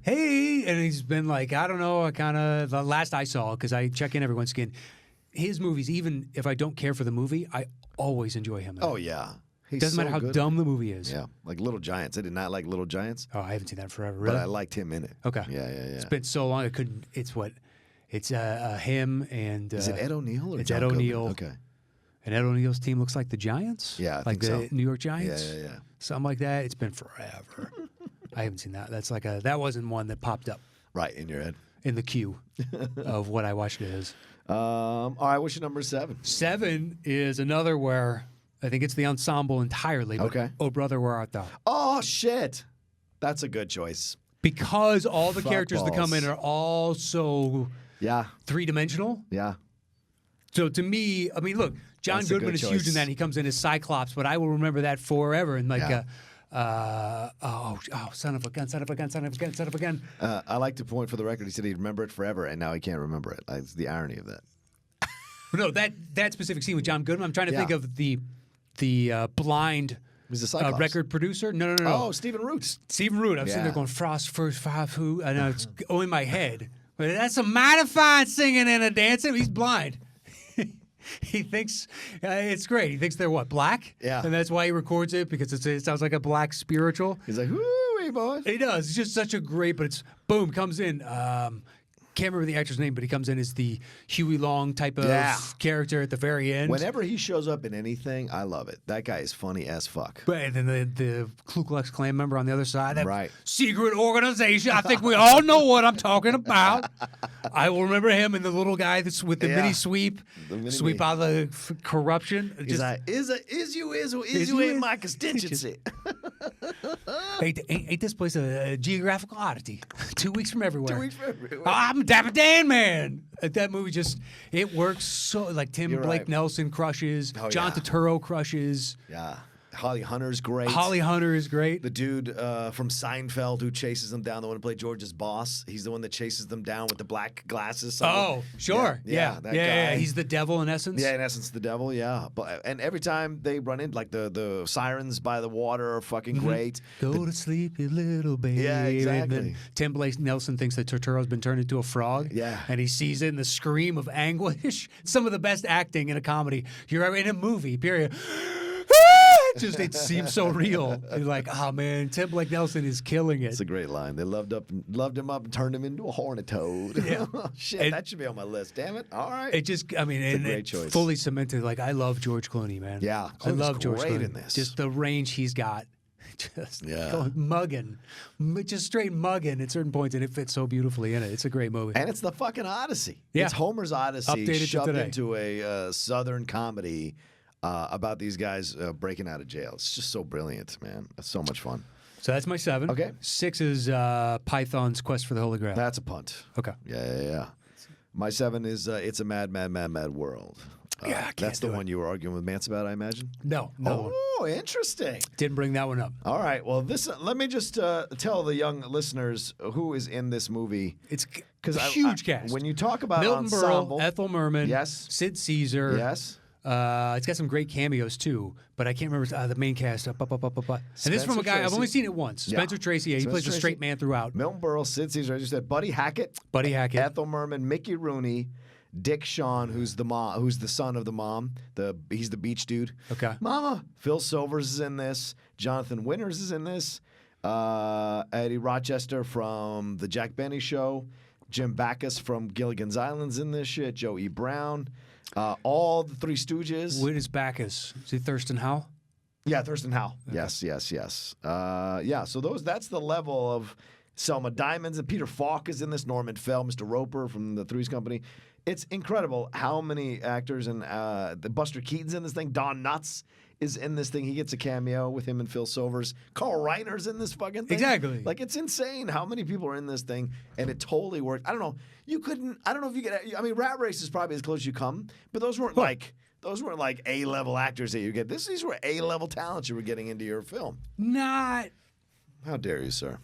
Hey, and he's been like, I don't know, the last I saw, because I check in every once again, his movies, even if I don't care for the movie, I always enjoy him. Oh, yeah. Doesn't matter how dumb the movie is. Yeah, like Little Giants. I did not like Little Giants. Oh, I haven't seen that forever, really? But I liked him in it. Okay. Yeah. It's been so long, I couldn't, it's him and... is it Ed O'Neill or it's John Ed O'Neill. Okay. And Ed O'Neill's team looks like the Giants? Yeah, I like think so. the New York Giants? Yeah. Something like that. It's been forever. I haven't seen that. That's that wasn't one that popped up. Right, in your head. In the queue of what I watched it as. All right, what's your number 7? 7 is another where I think it's the ensemble entirely. But Okay. Oh, Brother, Where Art Thou? Oh, shit. That's a good choice. Because all the Fuck characters that come in balls. are all so three-dimensional. Yeah. So to me, I mean, look, John That's a Goodman good is huge choice. in that. He comes in as Cyclops, but I will remember that forever. And Son of a gun, son of a gun, son of a gun, son of a gun. I like to point for the record. He said he'd remember it forever, and now he can't remember it. It's the irony of that. No, that specific scene with John Goodman. I'm trying to think of the blind He's a Cyclops. record producer. No. Oh, Stephen Root. Stephen Root. I'm sitting there going, Frost, first, five, who? And it's in my head. But that's a mighty fine singing and a dancing. He's blind. He thinks it's great. He thinks they're what, black? Yeah. And that's why he records it, because it sounds like a black spiritual. He's like, whoo, boys. He does. It's just such a great, but it's boom, comes in. Can't remember the actor's name, but he comes in as the Huey Long type of character at the very end. Whenever he shows up in anything, I love it. That guy is funny as fuck. But and then the Ku Klux Klan member on the other side, that Right. secret organization. I think we all know what I'm talking about. I will remember him and the little guy that's with the mini sweep, sweep out the corruption. He's like, is you ain't my constituency. Ain't this place a geographical oddity? 2 weeks from everywhere. 2 weeks from everywhere. I'm Dapper Dan Man. That movie it works so, like Tim You're Blake right. Nelson crushes, Oh, John yeah. Turturro crushes. Yeah. Holly Hunter's great. Holly Hunter is great. The dude from Seinfeld who chases them down, the one who played George's boss. He's the one that chases them down with the black glasses. Oh, sure. Yeah. That guy. He's the devil in essence. Yeah, in essence, the devil. Yeah, and every time they run in, like the sirens by the water are fucking great. Go to sleep, you little baby. Yeah, exactly. And then Tim Blake Nelson thinks that Turturro's been turned into a frog. Yeah. And he sees it in the scream of anguish. Some of the best acting in a comedy you're ever in a movie, period. Just it seems so real. You're like, oh man, Tim Blake Nelson is killing it. It's a great line. They loved him up and turned him into a hornet toad. Yeah. Shit, that should be on my list. Damn it. All right. It just, I mean, It's a and great it choice. fully cemented. Like, I love George Clooney, man. Yeah, I Clooney's love George great Clooney in this. Just the range he's got. Just Yeah. going mugging, just straight mugging at certain points, and it fits so beautifully in it. It's a great movie. And it's the fucking Odyssey. Yeah. It's Homer's Odyssey Updated to shoved today. into a Southern comedy about these guys breaking out of jail. It's just so brilliant, man. It's so much fun. So that's my 7. Okay. 6 is Python's Quest for the Holy Grail. That's a punt. Okay. Yeah. My 7 is It's a Mad, Mad, Mad, Mad World. Yeah, I can't that's the do it. one you were arguing with Mance about, I imagine? No. Oh, interesting. Didn't bring that one up. All right. Well, let me just tell the young listeners who is in this movie. It's Because a huge cast. When you talk about Milton Ensemble, Berle, Ethel Merman, Yes. Sid Caesar. yes, It's got some great cameos too, but I can't remember the main cast. And this is from a guy I've only seen it once. Yeah. Spencer Tracy. He Spencer plays a Tracy. straight man throughout. Milton Berle, Sid Caesar, as you said, Buddy Hackett, Buddy Hackett. Ethel Merman, Mickey Rooney, Dick Shawn, who's the son of the mom. He's the beach dude. Okay. Mama. Phil Silvers is in this. Jonathan Winters is in this. Eddie Rochester from the Jack Benny Show. Jim Backus from Gilligan's Island's in this shit. Joe E. Brown. All the Three Stooges. What is Bacchus? Is he Thurston Howell? Yeah, Thurston Howell. Yes. Yeah, so that's the level of Selma Diamonds, and Peter Falk is in this. Norman Fell, Mr. Roper from the Three's Company. It's incredible how many actors, and the Buster Keaton's in this thing. Don Knotts is in this thing. He gets a cameo with him and Phil Silvers. Carl Reiner's in this fucking thing. Exactly. Like, it's insane how many people are in this thing, and it totally worked. I don't know if you get. I mean, Rat Race is probably as close as you come, but those weren't like A-level actors that you get. These were A-level talents you were getting into your film. Not. How dare you, sir?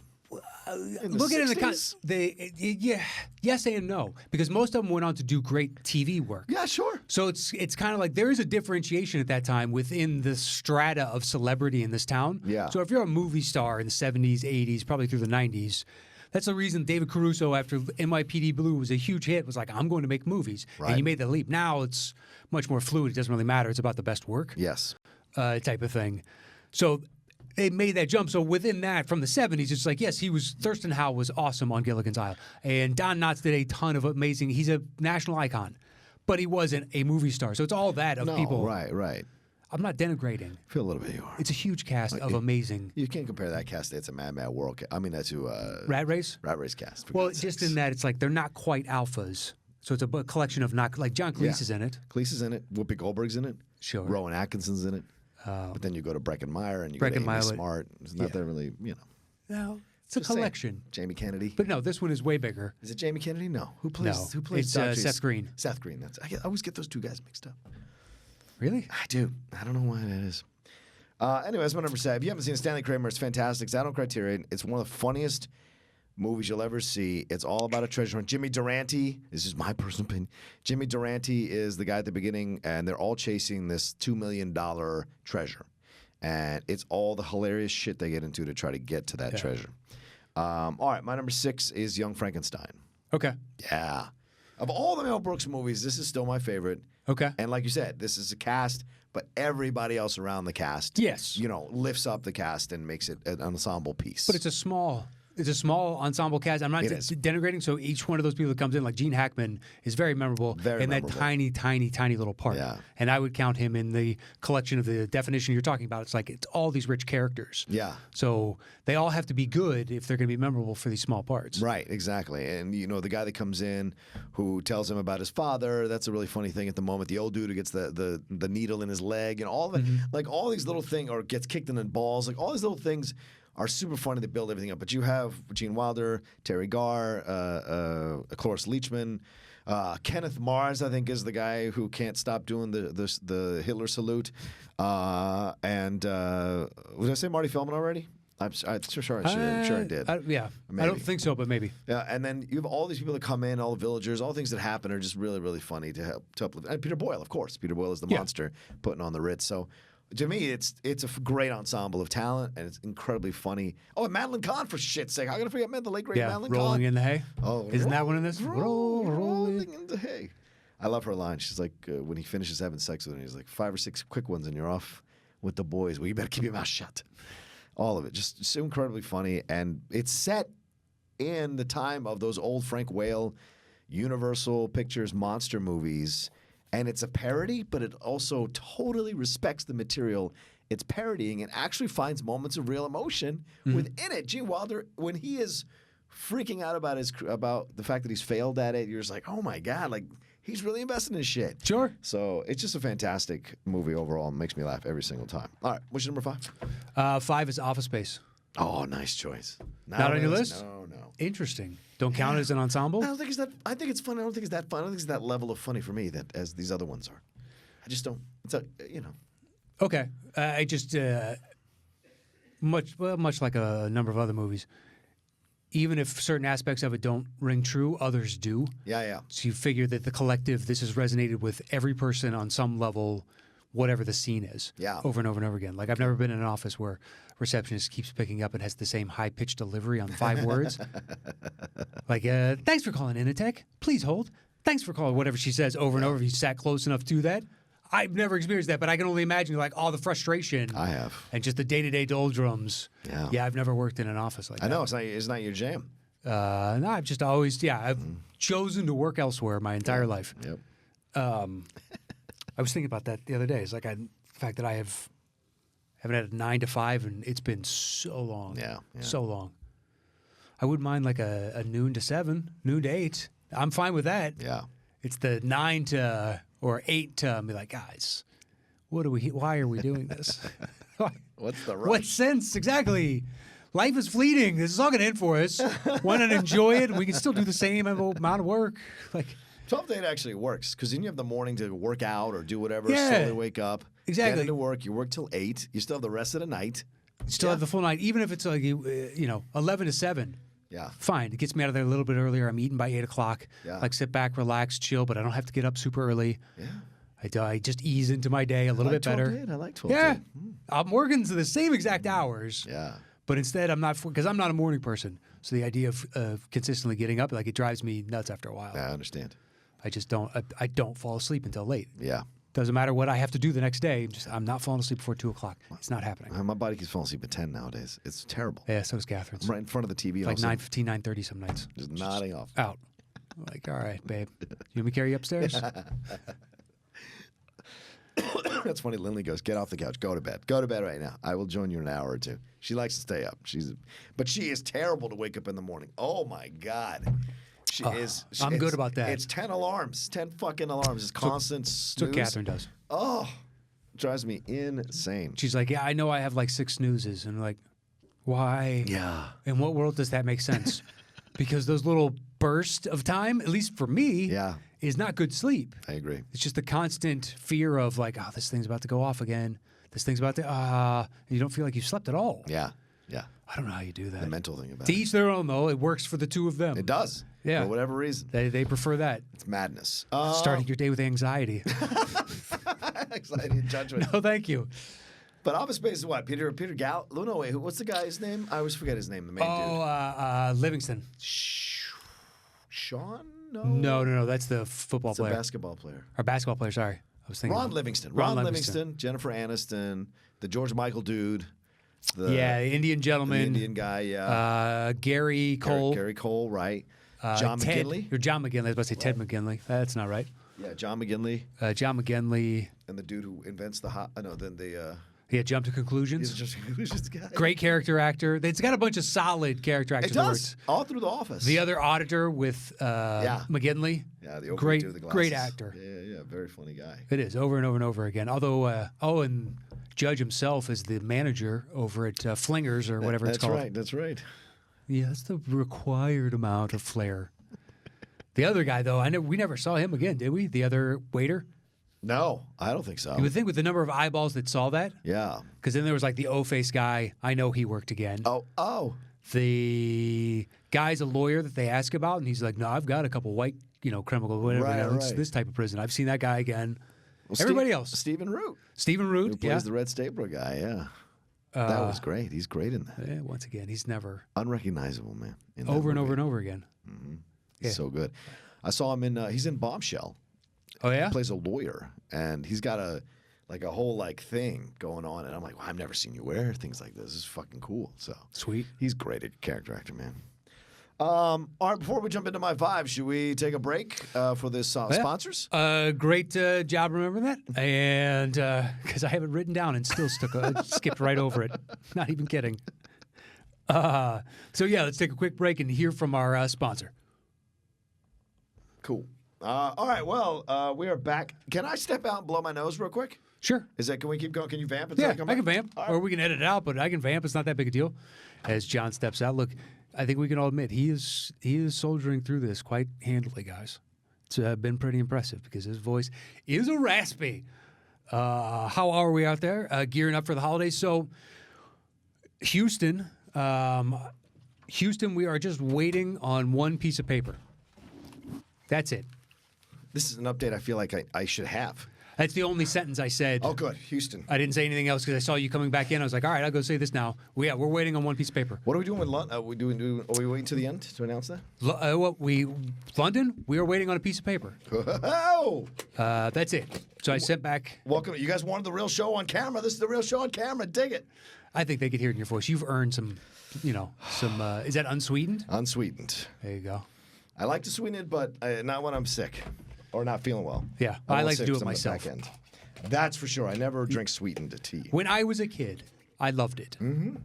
Look at it yes and no, because most of them went on to do great TV work. Yeah, sure. So it's kind of like there is a differentiation at that time within the strata of celebrity in this town. Yeah. So if you're a movie star in the 70s, 80s, probably through the 90s, that's the reason David Caruso, after NYPD Blue was a huge hit, was like, I'm going to make movies. Right. And you made the leap. Now it's much more fluid. It doesn't really matter. It's about the best work Yes. type of thing. So they made that jump. So within that, from the 70s, it's like, yes, Thurston Howell was awesome on Gilligan's Island. And Don Knotts did a ton of amazing, he's a national icon. But he wasn't a movie star. So it's all that of people. Right. I'm not denigrating. I feel a little bit you are. It's a huge cast of amazing. You can't compare that cast to It's a Mad, Mad World. To Rat Race? Rat Race cast. for Well, God's just sakes. in that it's like they're not quite alphas. So it's a collection of not, like John Cleese is in it. Cleese is in it. Whoopi Goldberg's in it. Sure. Rowan Atkinson's in it. But then you go to Breckenmeyer and you Breckenmeyer go to Amy would- Smart. It's not that really, No, it's a Just saying. collection. Jamie Kennedy. But no, this one is way bigger. Is it Jamie Kennedy? No. Who plays? No, Who plays? it's, Dr. Seth Green. Seth Green. I always get those two guys mixed up. Really? I do. I don't know why that is. Anyway, that's my number 7. If you haven't seen Stanley Kramer, it's fantastic. It's out on Criterion. It's one of the funniest movies you'll ever see. It's all about a treasure hunt. Jimmy Durante, this is my personal opinion. Jimmy Durante is the guy at the beginning, and they're all chasing this $2 million treasure. And it's all the hilarious shit they get into to try to get to that treasure. All right, my number 6 is Young Frankenstein. Okay. Yeah. Of all the Mel Brooks movies, this is still my favorite. Okay. And like you said, this is a cast, but everybody else around the cast, Yes. lifts up the cast and makes it an ensemble piece. But it's a small ensemble cast. I'm not denigrating. So each one of those people that comes in, like Gene Hackman, is very memorable in that tiny, tiny, tiny little part. Yeah. And I would count him in the collection of the definition you're talking about. It's all these rich characters. Yeah. So they all have to be good if they're going to be memorable for these small parts. Right, exactly. And, the guy that comes in who tells him about his father, that's a really funny thing at the moment. The old dude who gets the needle in his leg and all of it. Like all these little things, or gets kicked in the balls, like all these little things are super funny to build everything up. But you have Gene Wilder, Terry Garr, Cloris Leachman, Kenneth Mars, I think, is the guy who can't stop doing the Hitler salute. And did I say Marty Feldman already? I'm sure I did. Yeah. Maybe. I don't think so, but maybe. Yeah, and then you have all these people that come in, all the villagers, all the things that happen are just really, really funny to uplift. And Peter Boyle, of course. Peter Boyle is the monster putting on the Ritz. So to me, it's a great ensemble of talent, and it's incredibly funny. Oh, and Madeline Kahn, for shit's sake. How can I forget the late, great Madeline Kahn? Rolling in the Hay. Oh, Isn't that one in this? Rolling in the hay. I love her line. She's like, when he finishes having sex with her, he's like, 5 or 6 quick ones, and you're off with the boys. Well, you better keep your mouth shut. All of it. Just so incredibly funny. And it's set in the time of those old Frank Whale Universal Pictures monster movies. And it's a parody, but it also totally respects the material it's parodying and actually finds moments of real emotion within it. Gene Wilder, when he is freaking out about the fact that he's failed at it, you're just like, oh my God, like he's really invested in his shit. Sure. So it's just a fantastic movie overall. It makes me laugh every single time. All right, what's your number 5? 5 is Office Space. Oh, nice choice. Not on your list? No. Interesting. Don't count it as an ensemble? I don't think it's that. I think it's fun. I don't think it's that fun. I don't think it's that level of funny for me that as these other ones are. I just don't. It's Okay. I just much like a number of other movies. Even if certain aspects of it don't ring true, others do. Yeah. So you figure that the collective, this has resonated with every person on some level, whatever the scene is. Yeah. Over and over and over again. Like I've never been in an office where receptionist keeps picking up and has the same high-pitched delivery on 5 words. Like, thanks for calling Initech. Please hold. Thanks for calling, whatever she says over and over. If you sat close enough to that. I've never experienced that, but I can only imagine like all the frustration. I have. And just the day-to-day doldrums. Yeah. Yeah, I've never worked in an office like that. I know. It's not your jam. No, I've just always, I've chosen to work elsewhere my entire life. Yep. I was thinking about that the other day. It's like the fact that I haven't had a 9 to 5, and it's been so long. Yeah. So long. I wouldn't mind like a noon to 7, noon to 8. I'm fine with that. Yeah. It's the 9 to or 8 to be like, guys, why are we doing this? What's the rush? What sense? Exactly. Life is fleeting. This is all going to end for us. Why not enjoy it? We can still do the same amount of work. Like 12 to 8 actually works because then you have the morning to work out or do whatever. Yeah. Slowly wake up. Exactly. Get into work. You work till 8. You still have the rest of the night. Still have the full night, even if it's like 11 to 7. Yeah. Fine. It gets me out of there a little bit earlier. I'm eating by 8 o'clock. Yeah. Like sit back, relax, chill, but I don't have to get up super early. Yeah. I just ease into my day a little bit better. 12 to 8. I like 12 Yeah. to 8. I'm working to the same exact hours. Yeah. But instead, I'm not, because I'm not a morning person. So the idea of consistently getting up, like it drives me nuts after a while. Yeah, I understand. I just don't, I don't fall asleep until late. Yeah. Doesn't matter what I have to do the next day. I'm not falling asleep before 2 o'clock. It's not happening. My body keeps falling asleep at 10 nowadays. It's terrible. Yeah, so does Catherine's. I'm right in front of the TV. Like also. 9:15, 9:30 some nights. Just nodding off. Out. I'm like, all right, babe. You want me to carry you upstairs? That's funny. Lindley goes, get off the couch. Go to bed. Go to bed right now. I will join you in an hour or two. She likes to stay up. But she is terrible to wake up in the morning. Oh, my God. She is. I'm good about that. It's 10 alarms. 10 fucking alarms. It's constant snooze. That's what Catherine does. Oh, drives me insane. She's like, yeah, I know I have like 6 snoozes. And I'm like, why? Yeah. In what world does that make sense? Because those little bursts of time, at least for me, is not good sleep. I agree. It's just the constant fear of like, oh, this thing's about to go off again. This thing's about to, you don't feel like you slept at all. Yeah. Yeah. I don't know how you do that. The mental thing about To it. each their own, though. It works for the two of them. It does. Yeah. For whatever reason. They prefer that. It's madness. Starting your day with anxiety. Anxiety and judgment. No, thank you. But Office Space is what? Peter Gall? No, wait. What's the guy's name? I always forget his name. The main dude. Livingston. Sean? No. That's the football It's player. a basketball player. Or basketball player, sorry. I was thinking. Ron Livingston. Ron Livingston. Jennifer Aniston. The George Michael dude. The Indian gentleman. The Indian guy, yeah. Gary Cole. Gary Cole, right. John McGinley. Or John McGinley. I was about to say Ted McGinley. That's not right. Yeah, John McGinley. John McGinley. And the dude who invents the hot... No, then the... He had Jump to Conclusions. He's just conclusions guy. Great character actor. It's got a bunch of solid character actors. It does. All through The Office. The other auditor with McGinley. Yeah, the great, dude with the great glasses. actor. Yeah, very funny guy. It is over and over and over again. Although, and Judge himself is the manager over at Flingers or whatever it's called. That's right. Yeah, that's the required amount of flair. The other guy, though, we never saw him again, did we? The other waiter. No, I don't think so. You would think with the number of eyeballs that saw that. Yeah. Because then there was like the O-face guy. I know he worked again. Oh. The guy's a lawyer that they ask about, and he's like, "No, I've got a couple white, criminal, whatever. Right. This type of prison. I've seen that guy again." Well, Everybody else. Stephen Root. Stephen Root, Who plays the Red Stapler guy, yeah. That was great. He's great in that. Yeah, once again, he's never Unrecognizable, man. over and over and over again. He's so good. I saw him he's in Bombshell. Oh yeah, He plays a lawyer, and he's got a whole thing going on, and I'm like, well, I've never seen you wear things like this. This is fucking cool. So sweet. He's great at character actor, man. All right, before we jump into my five, should we take a break for this sponsors? Great job remembering that, and because I have it written down and still skipped right over it. Not even kidding. So yeah, let's take a quick break and hear from our sponsor. Cool. All right, well, we are back. Can I step out and blow my nose real quick? Come we keep going? Can you vamp? Yeah, I come I back? can vamp, or we can edit it out, but I can vamp. It's not that big a deal. As John steps out, look, I think we can all admit he is soldiering through this quite handily, guys. It's been pretty impressive because his voice is a raspy. How are we out there? Gearing up for the holidays. So, Houston, we are just waiting on one piece of paper. That's it. This is an update I feel like I should have. That's the only sentence I said. Oh, good. Houston. I didn't say anything else because I saw you coming back in. I was like, all right, I'll go say this now. We're waiting on one piece of paper. What are we doing with London? Are we waiting to the end to announce that? London, we are waiting on a piece of paper. Oh! That's it. So I sent back. Welcome. You guys wanted the real show on camera. This is the real show on camera. Dig it. I think they could hear it in your voice. You've earned some, is that unsweetened? Unsweetened. There you go. I like to sweeten it, but not when I'm sick or not feeling well. Yeah, I like to do it myself. That's for sure. I never drink sweetened tea. When I was a kid, I loved it. Mm-hmm.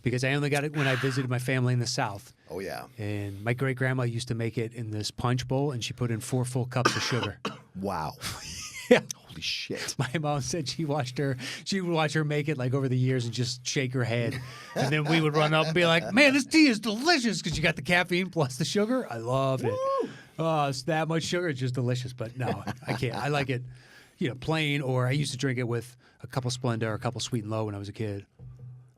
Because I only got it when I visited my family in the South. Oh, yeah. And my great-grandma used to make it in this punch bowl, and she put in 4 full cups of sugar. Wow. Yeah. Holy shit. My mom said she would watch her make it over the years and just shake her head. And then we would run up and be like, man, this tea is delicious because you got the caffeine plus the sugar. I loved it. Oh, it's that much sugar. It's just delicious. But no, I can't. I like it, plain, or I used to drink it with a couple Splenda or a couple Sweet and Low when I was a kid.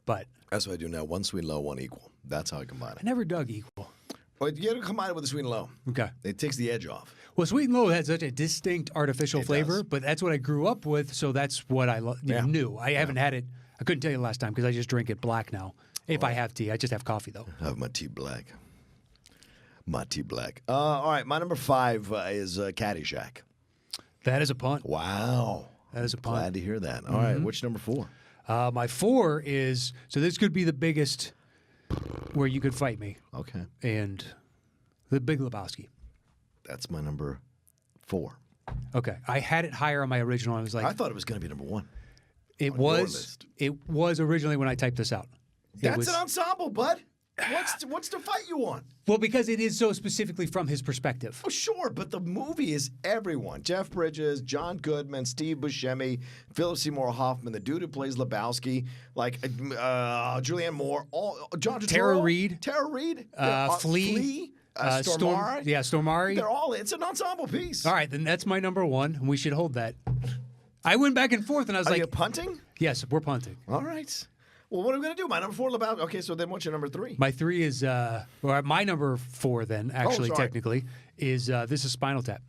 But that's what I do now. 1 sweet and low, 1 equal. That's how I combine it. I never dug equal. Well, you got to combine it with the sweet and low. Okay. It takes the edge off. Well, Sweet and Low has such a distinct artificial flavor, but that's what I grew up with, so that's what I knew. I haven't had it. I couldn't tell you last time because I just drink it black now. If I have tea. I just have coffee, though. I have my tea black. All right, my number 5 is Caddyshack. That is a punt. Wow. That is a punt. Glad to hear that. All right, which number 4? My 4 is, so this could be the biggest where you could fight me. Okay. And The Big Lebowski. That's my number 4. Okay. I had it higher on my original. I was like, I thought it was going to be number 1. It was originally when I typed this out. That's an ensemble, bud. What's the fight you want? Well, because it is so specifically from his perspective. Oh, sure, but the movie is everyone. Jeff Bridges, John Goodman, Steve Buscemi, Philip Seymour Hoffman, the dude who plays Lebowski, Julianne Moore, John Turturro, Tara Reid, Flea, Stormari. They're all. It's an ensemble piece. All right, then that's my number 1, and we should hold that. I went back and forth, and I was Are like, you punting? yes, we're punting. All right. Well, what are we going to do? My number 4 about. Okay, so then what's your number 3? My 3 is, or my number 4 then, actually, sorry. technically, is this is Spinal Tap.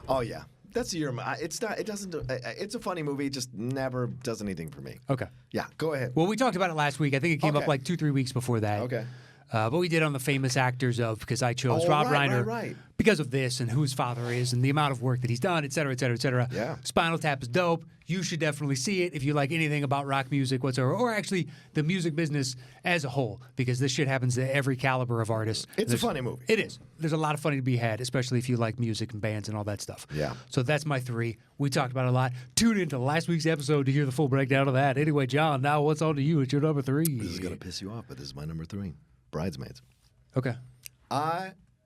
Oh, yeah. That's your. It's not. It doesn't. It's a funny movie. It just never does anything for me. Okay. Yeah. Go ahead. Well, we talked about it last week. I think it came up Okay. like 2-3 weeks before that. Okay. But we did on the famous actors of, because I chose Oh, Rob right, Reiner right. because of this and who his father is and the amount of work that he's done, et cetera, et cetera, et cetera. Yeah. Spinal Tap is dope. You should definitely see it if you like anything about rock music whatsoever, or actually the music business as a whole, because this shit happens to every caliber of artist. It's a funny movie. It is. There's a lot of funny to be had, especially if you like music and bands and all that stuff. Yeah. So that's my 3. We talked about it a lot. Tune into last week's episode to hear the full breakdown of that. Anyway, John, now what's on to you? It's your number 3. This is gonna piss you off, but this is my number 3. Bridesmaids. Okay.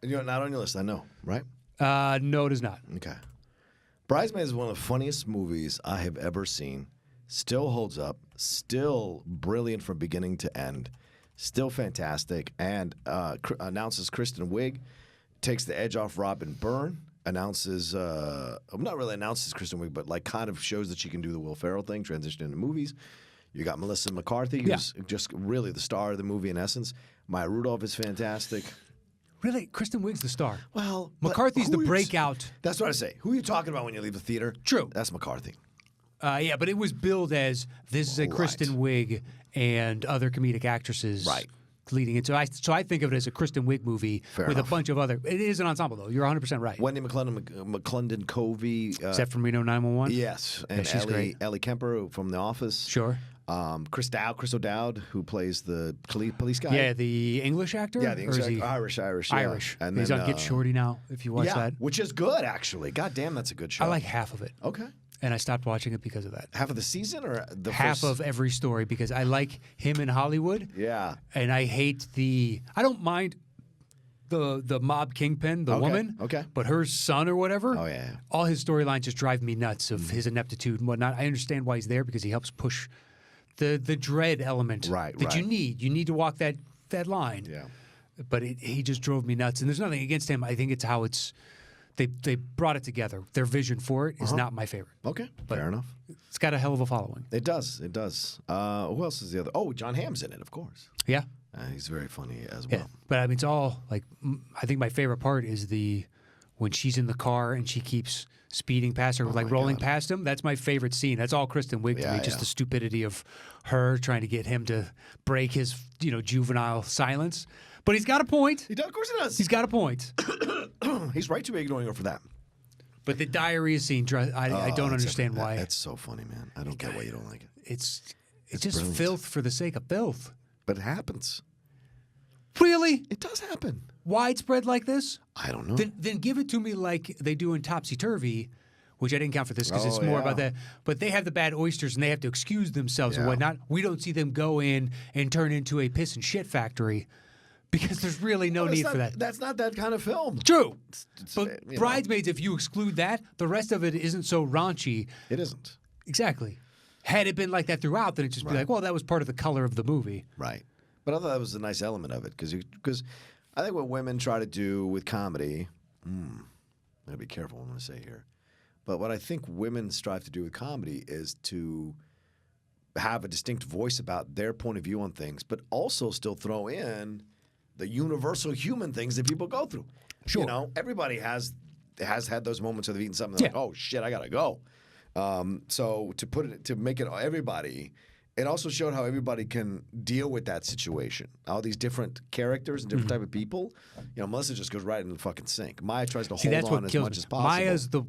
You're not on your list. I know, right? No, it is not. Okay. Bridesmaids is one of the funniest movies I have ever seen. Still holds up. Still brilliant from beginning to end. Still fantastic. And announces Kristen Wiig, takes the edge off Robin Byrne. Announces, not really announces Kristen Wiig, but like kind of shows that she can do the Will Ferrell thing, transition into movies. You got Melissa McCarthy, who's just really the star of the movie in essence. Maya Rudolph is fantastic. Really? Kristen Wiig's the star. Well, McCarthy's the breakout. That's what I say. Who are you talking about when you leave the theater? True. That's McCarthy. Yeah, but it was billed as this is a Kristen Wiig and other comedic actresses leading it. So I think of it as a Kristen Wiig movie with enough. a bunch of other. It is an ensemble, though. You're 100% right. Wendy McClendon Covey. Except from Reno 911? Yes. And she's great. Ellie Kemper from The Office. Sure. Chris O'Dowd, who plays the police guy. Yeah, the English actor? Yeah, the Or is English he Irish. Yeah. Irish. And He's then, on Get Shorty now, if you watch yeah, that. which is good, actually. God damn, that's a good show. I like half of it. Okay. And I stopped watching it because of that. Half of the season or the Half first? of every story, because I like him in Hollywood. Yeah. And I hate I don't mind the mob kingpin, the woman. Okay. But her son or whatever. Oh, yeah. All his storylines just drive me nuts of his ineptitude and whatnot. I understand why he's there, because he helps push the dread element that you need. You need to walk that line. Yeah. But he just drove me nuts. And there's nothing against him. I think it's how they brought it together. Their vision for it is not my favorite. Okay. But fair enough. It's got a hell of a following. It does. It does. Who else is the other? Oh, John Hamm's in it, of course. Yeah. He's very funny as Yeah, well. but I mean, it's all like I think my favorite part is when she's in the car and she keeps speeding past her, like rolling past him. That's my favorite scene. That's all Kristen Wiig to me. Just the stupidity of her trying to get him to break his juvenile silence. But he's got a point. He does, of course he does. He's got a point. He's right to be ignoring her for that. But the diarrhea scene, I don't understand why. That's so funny, man. I don't get why you don't like it. It's just brilliant. filth for the sake of filth. But it happens. Really? It does happen. Widespread like this? I don't know. Then give it to me like they do in Topsy Turvy, which I didn't count for this because it's more about that. But they have the bad oysters and they have to excuse themselves and whatnot. We don't see them go in and turn into a piss and shit factory because there's really no need for that. That's not that kind of film. True. But Bridesmaids, if you exclude that, the rest of it isn't so raunchy. It isn't. Exactly. Had it been like that throughout, then it'd just be like, well, that was part of the color of the movie. Right. But I thought that was a nice element of it because I think what women try to do with comedy, I'm going to be careful what I'm going to say here, but what I think women strive to do with comedy is to have a distinct voice about their point of view on things, but also still throw in the universal human things that people go through. Sure. Everybody has had those moments where they've eaten something like, oh shit, I got to go. So to make it everybody. It also showed how everybody can deal with that situation. All these different characters and different type of people. Melissa just goes right in the fucking sink. Maya tries to hold on as much as possible. Maya's the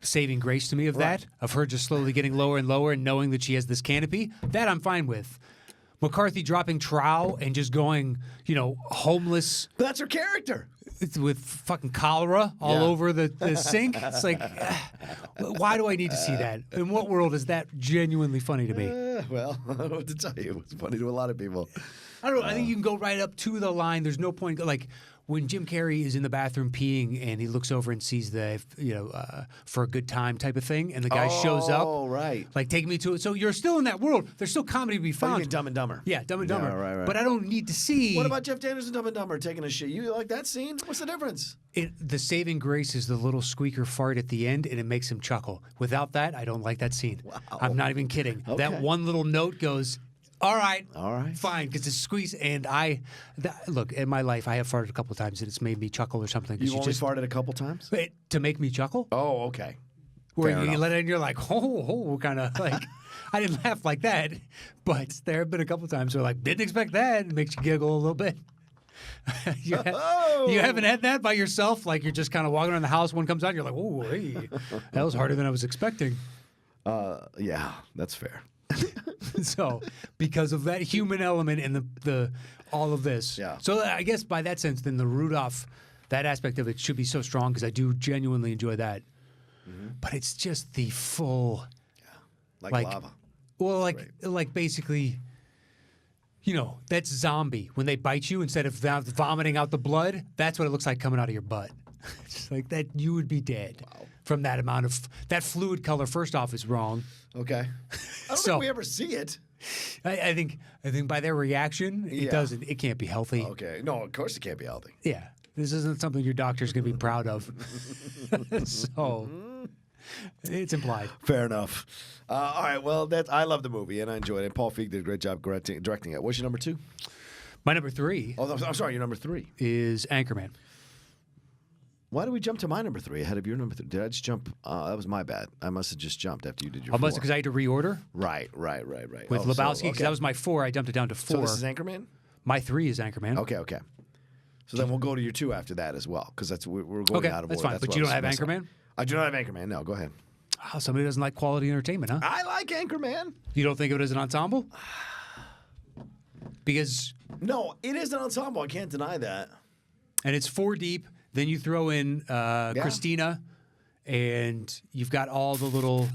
saving grace to me of that, of her just slowly getting lower and lower and knowing that she has this canopy. That I'm fine with. McCarthy dropping trowel and just going, homeless. But that's her character. With fucking cholera all over the sink. It's like, why do I need to see that? In what world is that genuinely funny to me? Well, I don't know what to tell you. It's funny to a lot of people. I don't know. I think you can go right up to the line. There's no point. Like when Jim Carrey is in the bathroom peeing and he looks over and sees the, for a good time type of thing, and the guy shows up. Oh, right. Like, take me to it. So you're still in that world. There's still comedy to be You found. mean Dumb and Dumber? Yeah, Dumb and Dumber. Yeah, right. But I don't need to see. What about Jeff Daniels and Dumb and Dumber taking a shit? You like that scene? What's the difference? The saving grace is the little squeaker fart at the end, and it makes him chuckle. Without that, I don't like that scene. Wow. I'm not even kidding. Okay. That one little note goes, all right, fine, because it's squeeze. And look, in my life, I have farted a couple of times, and it's made me chuckle or something. You've only farted a couple times? To make me chuckle? Oh, okay. Where Fair you enough. let it in, you're like, kind of like, I didn't laugh like that, but there have been a couple times where like, didn't expect that. It makes you giggle a little bit. You haven't had that by yourself? Like you're just kind of walking around the house, one comes out, you're like, oh, hey, that was harder than I was expecting. Yeah, that's fair. So because of that human element and the all of this. Yeah. So I guess by that sense, then the Rudolph, that aspect of it should be so strong because I do genuinely enjoy that. Mm-hmm. But it's just the full, like lava. Well, like basically, that's zombie. When they bite you, instead of vomiting out the blood, that's what it looks like coming out of your butt. Just like that, you would be dead from that amount of that fluid color. First off, is wrong. Okay. I don't think we ever see it. I think by their reaction, it doesn't. It can't be healthy. Okay. No, of course it can't be healthy. Yeah, this isn't something your doctor's going to be proud of. So it's implied. Fair enough. All right. Well, I love the movie and I enjoyed it. Paul Feig did a great job directing it. What's your number 2? My number 3. Oh, I'm sorry. Your number 3 is Anchorman. Why did we jump to my number 3 ahead of your number 3? Did I just jump? That was my bad. I must have just jumped after you did your 4. Because I had to reorder. Right. With Lebowski, because that was my 4. I dumped it down to 4. So this is Anchorman? My 3 is Anchorman. Okay. So then we'll go to your 2 after that as well, because we're going out of order. That's fine. But you don't have Anchorman? I do not have Anchorman. No, go ahead. Oh, somebody doesn't like quality entertainment, huh? I like Anchorman. You don't think of it as an ensemble? Because... No, it is an ensemble. I can't deny that. And it's 4 deep. Then you throw in Christina, and you've got all the little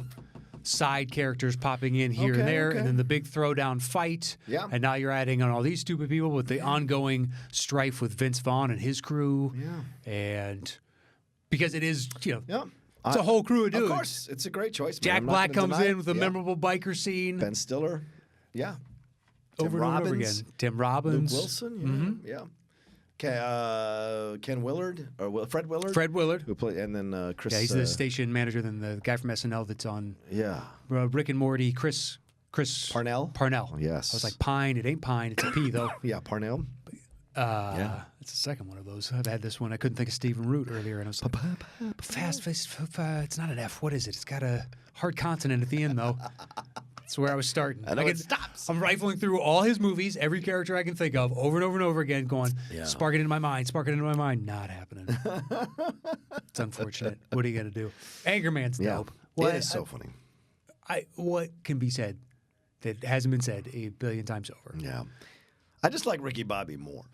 side characters popping in here and there, and then the big throwdown fight. Yeah. And now you're adding on all these stupid people with the ongoing strife with Vince Vaughn and his crew. Yeah. And because it is, Yeah. it's a whole crew of dudes. Of course. It's a great choice. Jack Black comes in with a memorable biker scene. Ben Stiller. Yeah. Over and over again. Tim Robbins. Luke Wilson. Yeah. Ken Willard or Fred Willard. Fred Willard. Who played, and then Chris. Yeah, he's the station manager. Then the guy from SNL that's on. Yeah. Rick and Morty. Chris Parnell. I Yes. was like Pine. It ain't Pine. It's a P though. Yeah, Parnell. It's the second one of those. I've had this one. I couldn't think of Stephen Root earlier, and I was like, fast. It's not an F. What is it? It's got a hard consonant at the end though. That's where I was starting. I know it stops. I'm rifling through all his movies, every character I can think of, over and over and over again, going, spark it into my mind. Not happening. It's unfortunate. What are you going to do? Anchorman's dope. It is so funny. What can be said that hasn't been said a billion times over? Yeah. I just like Ricky Bobby more.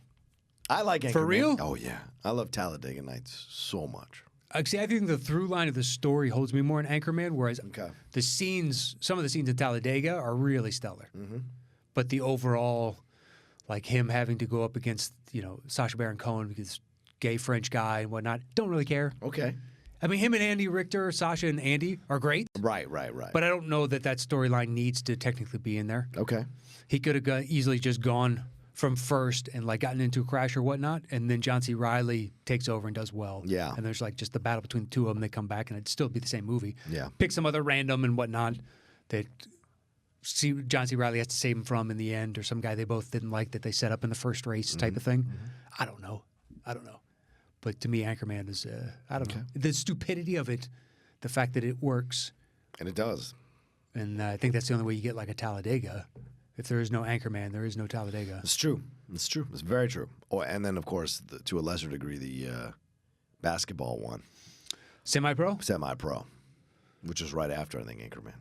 I like Anchorman. For real? Oh, yeah. I love Talladega Nights so much. See, I think the through line of the story holds me more in Anchorman, whereas the scenes, some of the scenes in Talladega are really stellar. Mm-hmm. But the overall, like him having to go up against, Sacha Baron Cohen because gay French guy and whatnot, don't really care. Okay. I mean, him and Andy Richter, Sasha and Andy are great. Right. But I don't know that storyline needs to technically be in there. Okay. He could have easily just gone from first and gotten into a crash or whatnot, and then John C. Reilly takes over and does well. Yeah. And there's just the battle between the two of them. They come back, and it'd still be the same movie. Yeah. Pick some other random and whatnot that John C. Reilly has to save him from in the end, or some guy they both didn't like that they set up in the first race type of thing. Mm-hmm. I don't know. But to me, Anchorman is, I don't know. The stupidity of it, the fact that it works. And it does. And I think that's the only way you get a Talladega. If there is no Anchorman, there is no Talladega. It's true. It's very true. Oh, and then, of course, to a lesser degree, the basketball one. Semi-pro? Semi-pro, which is right after, I think, Anchorman.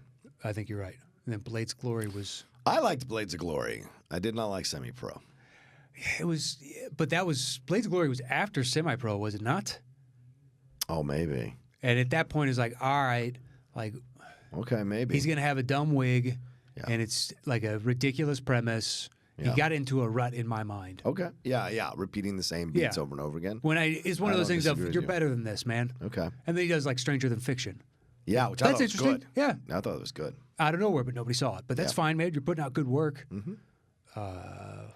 I think you're right. And then Blades of Glory was... I liked Blades of Glory. I did not like semi-pro. It was... But that was... Blades of Glory was after semi-pro, was it not? Oh, maybe. And at that point, it's all right, Okay, maybe. He's going to have a dumb wig... Yeah. And it's a ridiculous premise, He got into a rut in my mind. Okay. Yeah. Repeating the same beats over and over again. It's one of those things of you're better than this, man. Okay. And then he does like Stranger Than Fiction. Yeah, which I thought was good. Yeah. I thought it was good. Out of nowhere, but nobody saw it. But that's fine, man. You're putting out good work.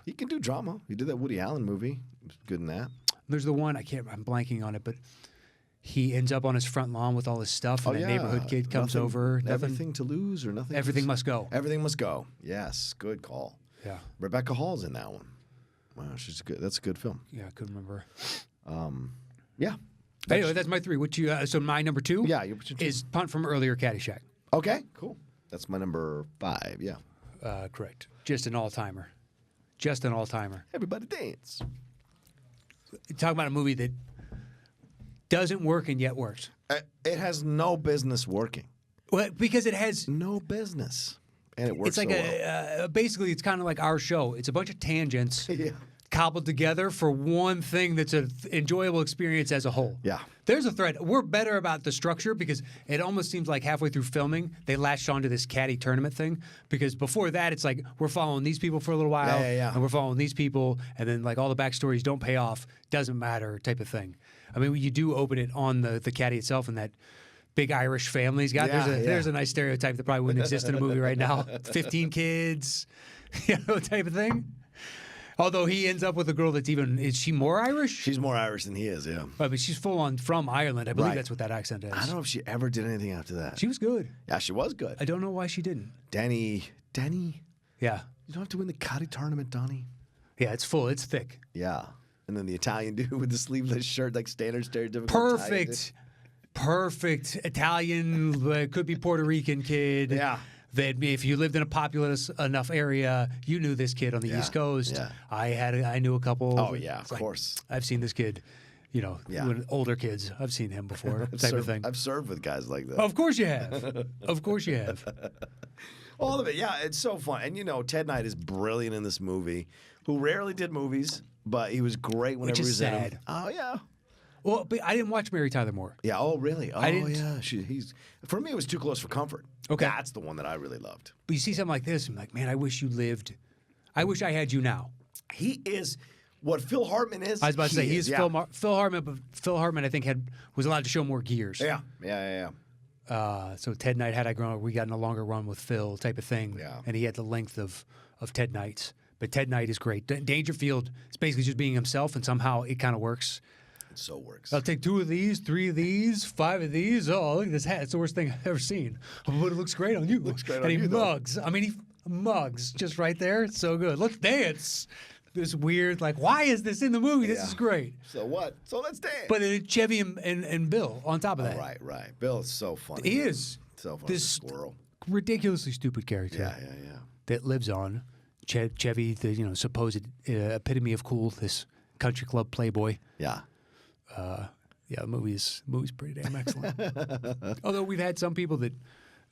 He can do drama. He did that Woody Allen movie. He was good in that. There's the one, I'm blanking on it, but he ends up on his front lawn with all his stuff, and a neighborhood kid comes over. Everything to lose or nothing? Everything must go. Everything must go. Yes, good call. Yeah. Rebecca Hall's in that one. Wow, she's good. That's a good film. Yeah, I couldn't remember. Yeah. Anyway, that's my 3. So my number 2 is Punt from earlier Caddyshack. Okay, cool. That's my number 5, yeah. Correct. Just an all-timer. Just an all-timer. Everybody dance. Talk about a movie that doesn't work and yet works. It has no business working. Well, because it has no business, and it works. It's like well. Basically, it's kind of like our show. It's a bunch of tangents cobbled together for one thing that's an enjoyable experience as a whole. Yeah. There's a thread. We're better about the structure because it almost seems like halfway through filming, they latched onto this caddy tournament thing. Because before that, it's like we're following these people for a little while, and we're following these people, and then like all the backstories don't pay off, doesn't matter type of thing. I mean, you do open it on the caddy itself and that big Irish family he's got. There's a nice stereotype that probably wouldn't exist in a movie right now. 15 kids, type of thing. Although he ends up with a girl that's is she more Irish? She's more Irish than he is, yeah. But she's full on from Ireland. I believe that's what that accent is. I don't know if she ever did anything after that. She was good. Yeah, she was good. I don't know why she didn't. Danny. Yeah. You don't have to win the caddy tournament, Donnie. Yeah, it's full. It's thick. Yeah. And then the Italian dude with the sleeveless shirt, like standard stereotypical Perfect Italian, could be Puerto Rican kid. Yeah. That if you lived in a populous enough area, you knew this kid on the East Coast. Yeah. I knew a couple. Oh yeah, of course. I've seen this kid. When older kids, I've seen him before. Type of thing. I've served with guys like that. Of course you have. Of course you have. All of it, yeah. It's so fun, and Ted Knight is brilliant in this movie. Who rarely did movies, but he was great whenever he was in them. Oh yeah. Well, but I didn't watch Mary Tyler Moore. Yeah. Oh, really? Oh, I didn't. Yeah. He's for me. It was Too Close for Comfort. Okay. That's the one that I really loved. But you see something like this, I'm like, man, I wish you lived. I wish I had you now. He is what Phil Hartman is. I was about to say he's Phil Hartman, but Phil Hartman I think was allowed to show more gears. Yeah. So Ted Knight, had I grown up, we got in a longer run with Phil type of thing. Yeah. And he had the length of Ted Knight's. But Ted Knight is great. Dangerfield is basically just being himself, and somehow it kind of works. It so works. I'll take 2 of these, 3 of these, 5 of these. Oh, look at this hat. It's the worst thing I've ever seen. Oh, but it looks great on you. Looks great and on you, he mugs. I mean, he mugs just right there. It's so good. Let's dance. This weird, why is this in the movie? This is great. So what? So let's dance. But then Chevy and Bill on top of that. Right. Bill is so funny. He is. So funny. This squirrel. Ridiculously stupid character. Yeah. That lives on. Chevy, the supposed epitome of cool, this country club playboy. Yeah. The movie's pretty damn excellent. Although we've had some people that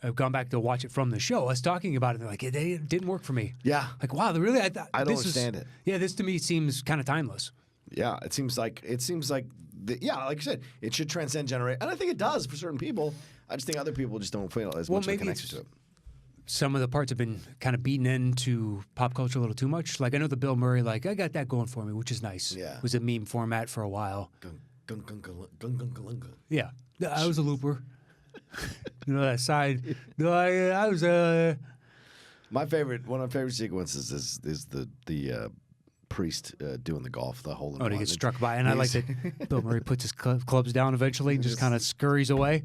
have gone back to watch it from the show, us talking about it, they're like, it didn't work for me. Yeah. Like, wow, really? I don't understand it. Yeah, this to me seems kind of timeless. Yeah, it seems like like you said, it should transcend generation, and I think it does for certain people. I just think other people just don't feel as much of a connection to it. Some of the parts have been kind of beaten into pop culture a little too much. Like I know the Bill Murray, I got that going for me, which is nice. Yeah. It was a meme format for a while. Yeah, I was a looper. That side. No, I was a. One of my favorite sequences is the priest doing the golf, the hole in one. Oh, he gets struck by, and I like that Bill Murray puts his clubs down eventually and just kind of scurries away.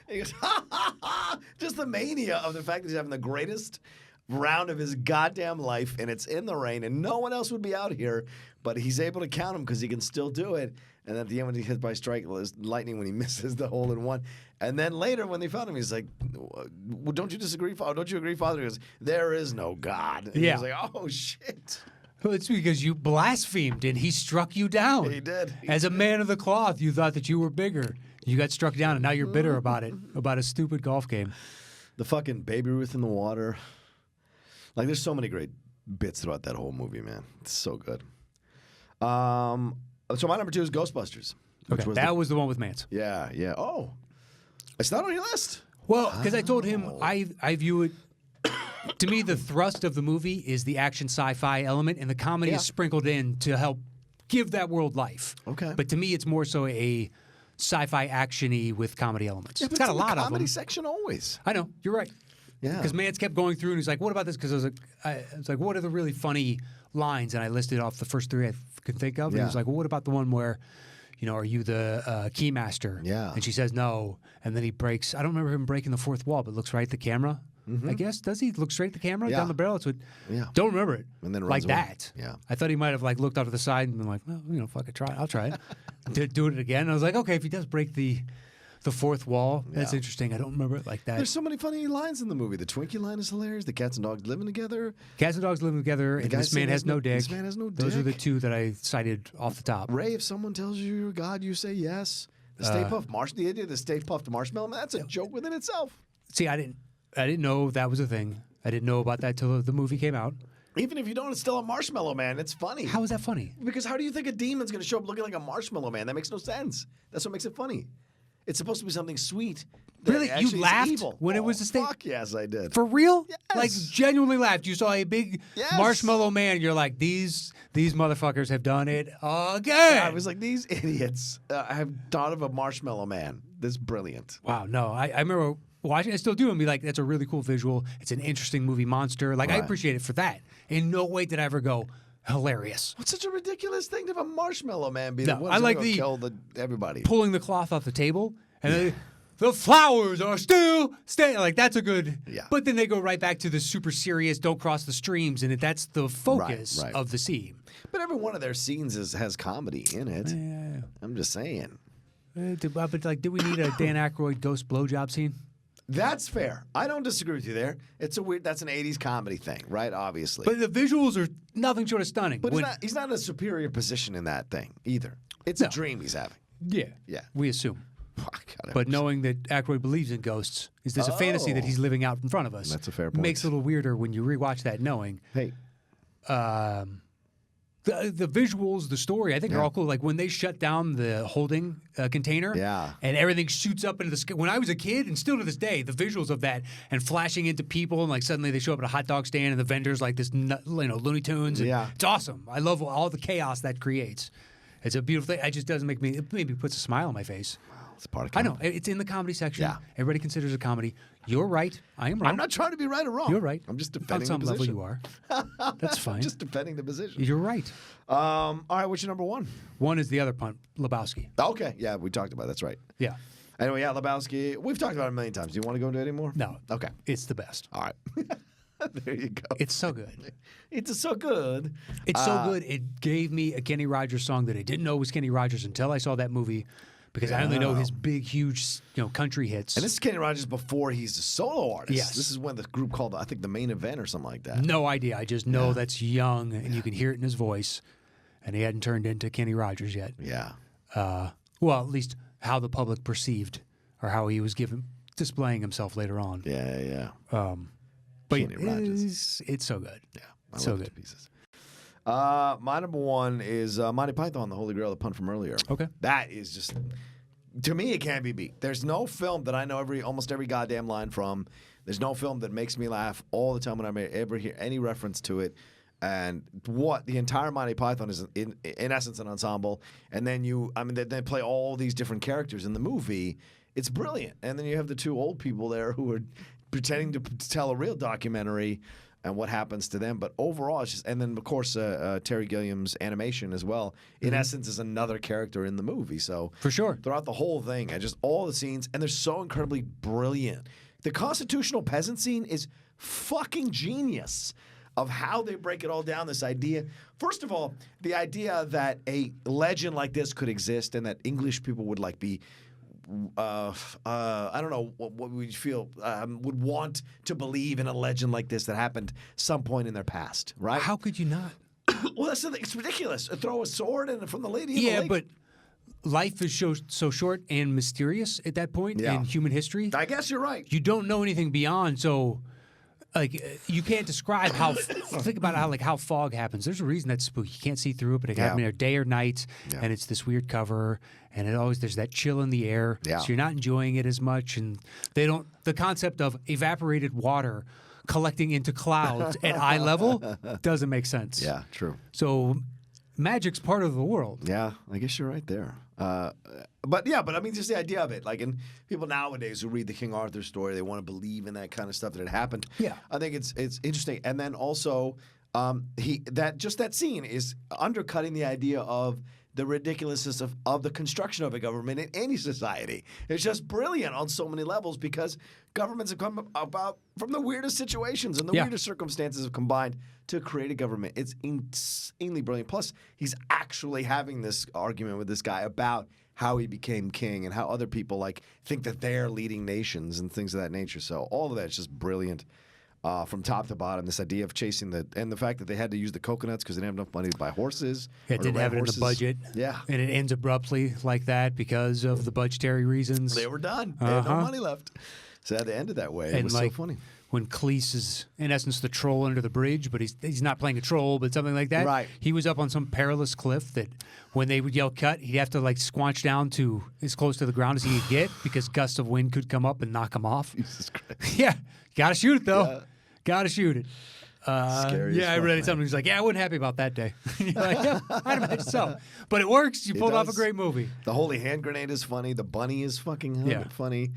He goes, ha, ha, ha. Just the mania of the fact that he's having the greatest round of his goddamn life, and it's in the rain, and no one else would be out here, but he's able to count them because he can still do it. And at the end, when he hits by strike, lightning when he misses the hole in one. And then later, when they found him, he's like, well, "Don't you disagree, Father? Don't you agree, Father?" He goes, "There is no God." And yeah. He's like, "Oh shit." Well, it's because you blasphemed and he struck you down. He did. As a man of the cloth, you thought that you were bigger. You got struck down, and now you're bitter about it, about a stupid golf game. The fucking Baby Ruth in the water. There's so many great bits throughout that whole movie, man. It's so good. So my number 2 is Ghostbusters. Okay, that was the one with Mance. Yeah. Oh, it's not on your list. Well, because I told him I view it To me, the thrust of the movie is the action sci-fi element, and the comedy is sprinkled in to help give that world life. Okay. But to me, it's more so a sci-fi action-y with comedy elements. Yeah, it's got a lot of them. comedy section always. I know, you're right. Yeah. Because Mance kept going through, and he's like, "What about this?" Because I was like, "What are the really funny lines?" And I listed off the first three I could think of. And he was like, "Well, what about the one where, are you the keymaster?" Yeah. And she says no, and then he breaks. I don't remember him breaking the fourth wall, but looks right at the camera. I guess does he look straight at the camera down the barrel? That's what. Yeah. Don't remember it. And then like runs away. that. Yeah. I thought he might have looked off to the side and been like, well, fuck it, I'll try it. Do it again. And I was like, okay, if he does break the fourth wall, that's interesting. I don't remember it like that. There's so many funny lines in the movie. The Twinkie line is hilarious. The cats and dogs living together. Cats and dogs living together, and this man has no dick. This man has no dick. Those are the two that I cited off the top. Ray, if someone tells you you're God, you say yes. The Stay Puft the idea of the Stay Puft Marshmallow, that's a joke within itself. See, I didn't know that was a thing. I didn't know about that till the movie came out. Even if you don't, it's still a Marshmallow Man. It's funny. How is that funny? Because how do you think a demon's going to show up looking like a Marshmallow Man? That makes no sense. That's what makes it funny. It's supposed to be something sweet. Really? You laughed evil. when it was a state? Fuck yes, I did. For real? Yes. Like genuinely laughed. You saw a big marshmallow man. You're like, these motherfuckers have done it again. I was like, these idiots have thought of a Marshmallow Man. This is brilliant. Wow. No, I remember watching. I still do and be like, that's a really cool visual. It's an interesting movie monster. Like I appreciate it for that. In no way did I ever go hilarious. What's such a ridiculous thing to have a Marshmallow Man be the one I who's like gonna the kill everybody. pulling the cloth off the table and then the flowers are still staying. Like that's a good. Yeah. But then they go right back to the super serious. Don't cross the streams, and that's the focus Right. of the scene. But every one of their scenes has comedy in it. Yeah. I'm just saying. Did we need a Dan Aykroyd ghost blowjob scene? That's fair. I don't disagree with you there. It's a weird. That's an '80s comedy thing, right? Obviously. But the visuals are nothing short of stunning. But he's not in a superior position in that thing either. It's a dream he's having. Yeah. We assume. God, But knowing that Aykroyd believes in ghosts, is there's a fantasy that he's living out in front of us. That's a fair point. Makes it a little weirder when you rewatch that knowing. Hey. The visuals, the story, I think are all cool. Like when they shut down the holding container and everything shoots up into the sky. When I was a kid, and still to this day, the visuals of that and flashing into people and like suddenly they show up at a hot dog stand and the vendors like this, Looney Tunes. And it's awesome. I love all the chaos that creates. It's a beautiful thing. It just doesn't make me, it maybe puts a smile on my face. It's part of I comedy. know. It's in the comedy section. Yeah. Everybody considers it a comedy. You're right. I am wrong. I'm not trying to be right or wrong. You're right. I'm just defending On some the position. level you are. That's fine. I'm just defending the position. You're right. All right, what's your number one? One is the other punt, Lebowski. Okay, yeah, we talked about it. That's right. Yeah. Anyway, yeah, Lebowski. We've talked about it a million times. Do you want to go into it anymore? No. Okay. It's the best. All right. There you go. It's so good. It's so good. It's so good. It gave me a Kenny Rogers song that I didn't know was Kenny Rogers until I saw that movie. Because I only know his big, huge, country hits. And this is Kenny Rogers before he's a solo artist. Yes. This is when the group called, I think, The Main Event or something like that. No idea. I just know that's young, and you can hear it in his voice. And he hadn't turned into Kenny Rogers yet. Yeah. Well, at least how the public perceived or how he was displaying himself later on. Yeah. But Kenny Rogers. it's so good. Yeah. I So love it good. to pieces. My number one is Monty Python, The Holy Grail, the pun from earlier. Okay. That is just, to me, it can't be beat. There's no film that I know almost every goddamn line from. There's no film that makes me laugh all the time when I ever hear any reference to it. And what the entire Monty Python is, in essence, an ensemble. And then they play all these different characters in the movie. It's brilliant. And then you have the two old people there who are pretending to tell a real documentary and what happens to them. But overall, it's just, and then, of course, Terry Gilliam's animation as well, in essence, is another character in the movie. So For sure. throughout the whole thing, and just all the scenes, and they're so incredibly brilliant. The constitutional peasant scene is fucking genius of how they break it all down, this idea. First of all, the idea that a legend like this could exist and that English people would be I don't know what we feel would want to believe in a legend like this that happened some point in their past, right? How could you not? Well, that's the thing. It's ridiculous. Throw a sword from the lady in the Yeah, lake. but life is so short and mysterious at that point in human history. I guess you're right. You don't know anything beyond, so you can't describe how. Think about how fog happens. There's a reason that's spooky. You can't see through it, but it can happen either day or night, and it's this weird cover, and there's that chill in the air, so you're not enjoying it as much. And the concept of evaporated water collecting into clouds at eye level doesn't make sense. Yeah, true. So magic's part of the world. Yeah, I guess you're right there. But I mean, just the idea of it. Like, and people nowadays who read the King Arthur story, they want to believe in that kind of stuff that it happened. Yeah. I think it's interesting. And then also, that scene is undercutting the idea of the ridiculousness of the construction of a government in any society. It's just brilliant on so many levels because governments have come about from the weirdest situations and the weirdest circumstances have combined to create a government. It's insanely brilliant. Plus, he's actually having this argument with this guy about how he became king and how other people like think that they're leading nations and things of that nature. So all of that's just brilliant. From top to bottom, this idea of chasing the fact that they had to use the coconuts because they didn't have enough money to buy horses. It didn't have it in the budget. Yeah. And it ends abruptly like that because of the budgetary reasons. They were done. They had no money left. So they ended that way. It was so funny. When Cleese is, in essence, the troll under the bridge, but he's not playing a troll, but something like that. Right. He was up on some perilous cliff that when they would yell cut, he'd have to like squanch down to as close to the ground as he could get because gusts of wind could come up and knock him off. Jesus Christ. Yeah. Gotta shoot it, though. Yeah. Gotta shoot it. Scary I read something. He's like, I wasn't happy about that day. You're like, yeah, I'd imagine so. But it works. You pulled off a great movie. The holy hand grenade is funny. The bunny is fucking funny.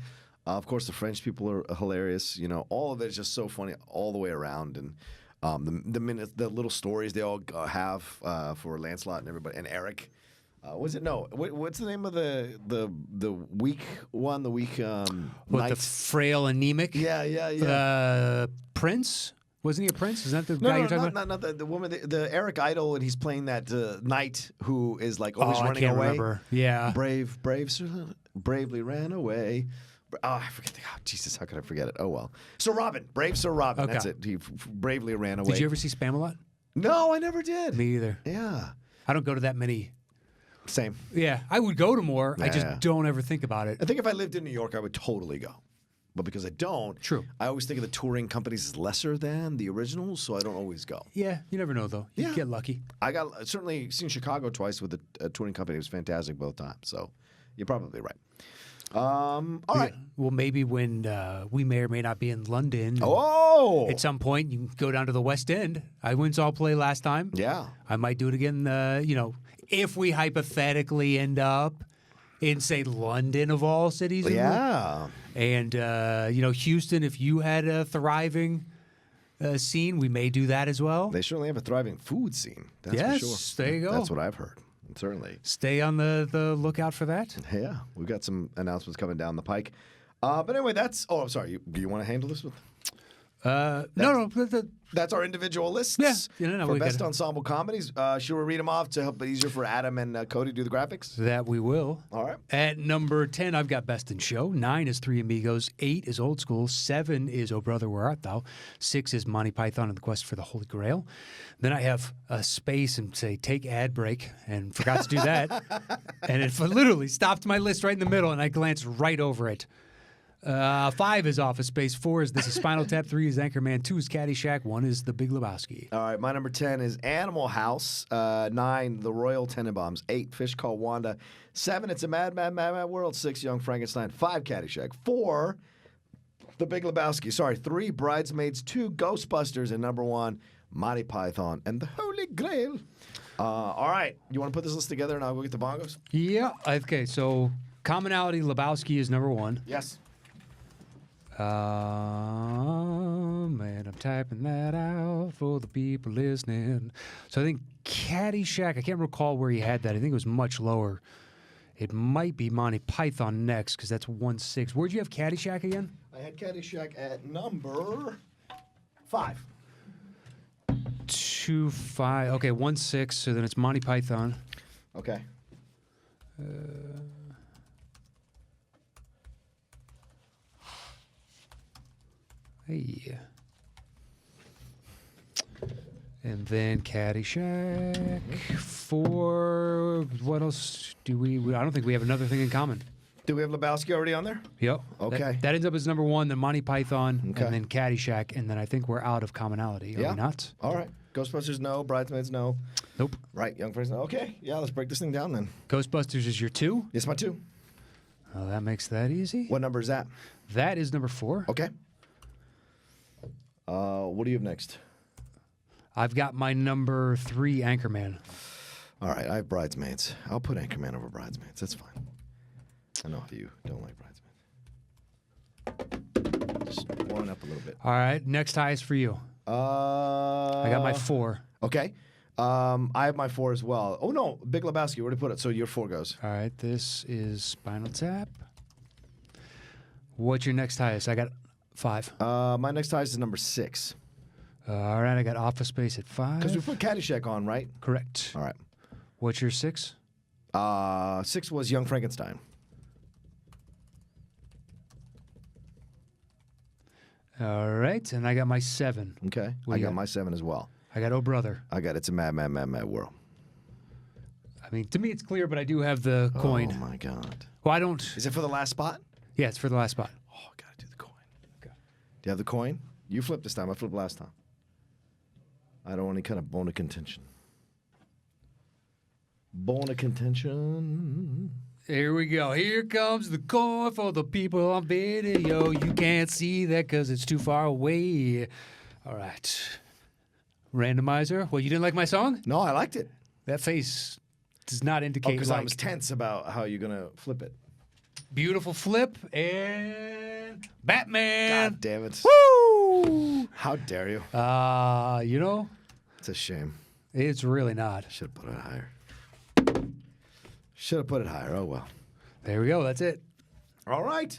Of course, the French people are hilarious. You know, all of it is just so funny all the way around. And the little stories they all have for Lancelot and everybody and Eric. Was it no? What's the name of the weak one? The weak What, the frail anemic? Yeah. Prince? Wasn't he a prince? Is that the guy you're talking about? Not the woman, the Eric Idle, and he's playing that knight who is like always running I can't away. Remember. Yeah. Bravely ran away. Oh, I forget. Jesus, how could I forget it? Oh, well. Sir Robin. Brave Sir Robin. Okay. That's it. He bravely ran away. Did you ever see Spamalot? No, I never did. Me either. Yeah. I don't go to that many. Same. Yeah. I would go to more. I just Yeah. don't ever think about it. I think if I lived in New York, I would totally go. But because I don't, True. I always think of the touring companies as lesser than the originals, so I don't always go. Yeah. You never know, though. You Yeah. get lucky. I got certainly seen Chicago twice with a touring company. It was fantastic both times. So you're probably right. All right. Well, maybe when we may or may not be in London. Oh! At some point, you can go down to the West End. I went and saw a play last time. Yeah. I might do it again, if we hypothetically end up in, say, London of all cities. Yeah. And, Houston, if you had a thriving scene, we may do that as well. They certainly have a thriving food scene. That's Yes, for sure. there you go. That's what I've heard. Certainly. Stay on the lookout for that. Yeah. We've got some announcements coming down the pike. But anyway, that's... Oh, I'm sorry. Do you want to handle this with... No. That's our individual lists Yeah. for we best gotta- ensemble comedies. Should we read them off to help it easier for Adam and Cody to do the graphics? That we will. All right. At number 10, I've got Best in Show. 9 is Three Amigos. 8 is Old School. 7 is Oh Brother, Where Art Thou? 6 is Monty Python and the Quest for the Holy Grail. Then I have a space and say, take ad break, and forgot to do that. And it literally stopped my list right in the middle, and I glanced right over it. 5 is Office Space. 4 is This is Spinal Tap. 3 is Anchorman. 2 is Caddyshack. 1 is The Big Lebowski. All right, my number 10 is Animal House. 9, The Royal Tenenbaums. 8, Fish Called Wanda. 7, It's a Mad, Mad, Mad, Mad World. 6, Young Frankenstein. 5, Caddyshack. 4, The Big Lebowski. 3, Bridesmaids. 2, Ghostbusters. And number 1, Monty Python and the Holy Grail. All right, you want to put this list together and I'll go get the bongos? Yeah. Okay, so commonality, Lebowski is number 1. Yes. Man, I'm typing that out for the people listening. So I think Caddyshack, I can't recall where he had that. I think it was much lower. It might be Monty Python next because that's 1-6. Where'd you have Caddyshack again? I had Caddyshack at number 5. 2-5. Okay, 1-6. So then it's Monty Python. Okay. Hey. And then Caddyshack. 4. What else do we? I don't think we have another thing in common. Do we have Lebowski already on there? Yep. Okay. That ends up as number 1, then Monty Python, Okay. and then Caddyshack, and then I think we're out of commonality. Are Yeah. we not? All right. Ghostbusters, no. Bridesmaids, no. Nope. Right. Young Friends, no. Okay. Yeah, let's break this thing down then. Ghostbusters is your 2. Yes, my 2. Oh, that makes that easy. What number is that? That is number 4. Okay. What do you have next? I've got my number 3, Anchorman. All right, I have Bridesmaids. I'll put Anchorman over Bridesmaids. That's fine. I know you don't like Bridesmaids. Just warm up a little bit. All right, next highest for you. I got my 4. Okay. I have my 4 as well. Oh, no. Big Lebowski. Where to put it? So your 4 goes. All right, this is Spinal Tap. What's your next highest? I got 5. My next highest is number 6. All right, I got Office Space at 5. Because we put Caddyshack on, right? Correct. All right. What's your 6? 6 was Young Frankenstein. All right, and I got my 7. Okay. What I do you got got? my 7 as well. I got Oh Brother. I got It's a Mad, Mad, Mad, Mad World. I mean, to me it's clear, but I do have the coin. Oh, my God. Well, I don't. Is it for the last spot? Yeah, it's for the last spot. Oh, I got to do the coin. Okay. Do you have the coin? You flipped this time. I flipped last time. I don't want any kind of bone of contention. Bone of contention. Here we go. Here comes the coin for the people on video. You can't see that because it's too far away. All right. Randomizer. Well, you didn't like my song? No, I liked it. That face does not indicate Because I like. was tense about how you're going to flip it. Beautiful flip and Batman. God damn it. Woo! How dare you? You know, It's a shame. it's really not. Should have put it higher. Should have put it higher. Oh, well. There we go. That's it. All right.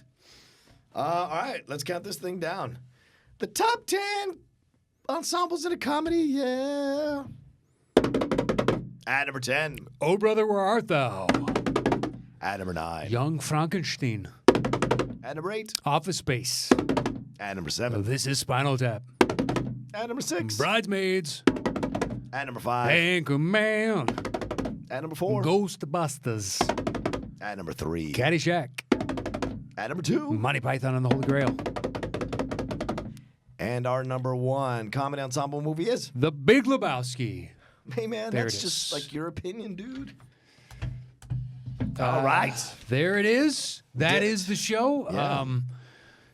All right. Let's count this thing down. The top 10 ensembles in a comedy. Yeah. At number 10. Oh, brother, where art thou? At number 9. Young Frankenstein. At number 8. Office Space. At number 7. This is Spinal Tap. At number 6. Bridesmaids. At number 5. Anchorman. At number 4. Ghostbusters. At number 3. Caddyshack. At number 2. Monty Python and the Holy Grail. And our number 1 comedy ensemble movie is. The Big Lebowski. Hey, man, There that's it just is. like your opinion, dude. All right. There it is. That did is it. the show. Yeah.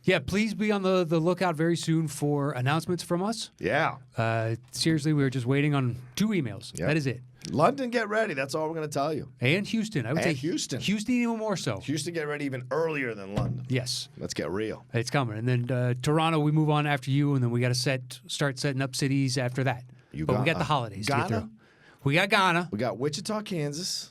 Yeah, please be on the lookout very soon for announcements from us. Yeah. Seriously, we're just waiting on 2 emails. Yep. That is it. London, get ready. That's all we're going to tell you. And Houston. I would And say Houston. Houston even more so. Houston, get ready even earlier than London. Yes. Let's get real. It's coming. And then Toronto, we move on after you, and then we got to start setting up cities after that. But we got the holidays to get Ghana? through. We got Ghana. We got Wichita, Kansas.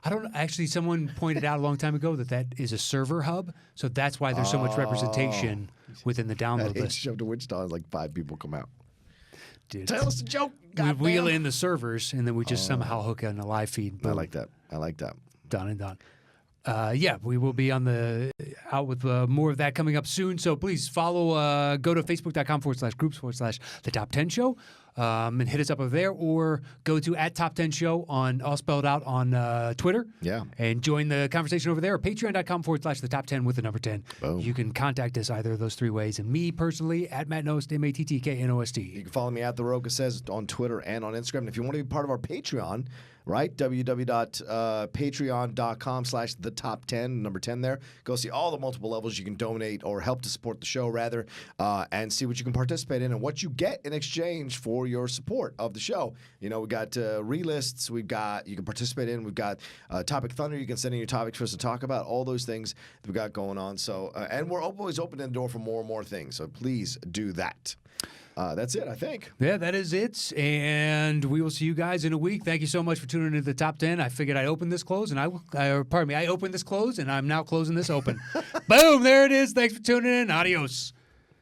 I don't actually. Someone pointed out a long time ago that is a server hub, so that's why there's so much representation within the download That list. show to Wichita, and like 5 people come out. Dude, Tell us a joke. we goddamn. wheel in the servers, and then we just somehow hook in a live feed. I Boom. like that. I like that. Done and done. Yeah, we will be out with more of that coming up soon. So please follow, go to facebook.com/groups/the top 10 show and hit us up over there, or go to @top10show on all spelled out on Twitter. Yeah. And join the conversation over there, or patreon.com/the top 10 with the number 10. Boom. You can contact us either of those 3 ways. And me personally, @MattKnost, You MattKnost. can follow me at The Roca Says on Twitter and on Instagram. And if you want to be part of our Patreon, right, www.patreon.com/the top 10, number 10 there. Go see all the multiple levels you can donate or help to support the show, rather, and see what you can participate in and what you get in exchange for your support of the show. You know, we got relists, you can participate in, we've got Topic Thunder, you can send in your topics for us to talk about, all those things that we got going on. So, and we're always opening the door for more and more things, so please do that. That's it, I think. Yeah, that is it. And we will see you guys in a week. Thank you so much for tuning into the top 10. I figured I'd open this close, and I opened this close, and I'm now closing this open. Boom, there it is. Thanks for tuning in. Adios.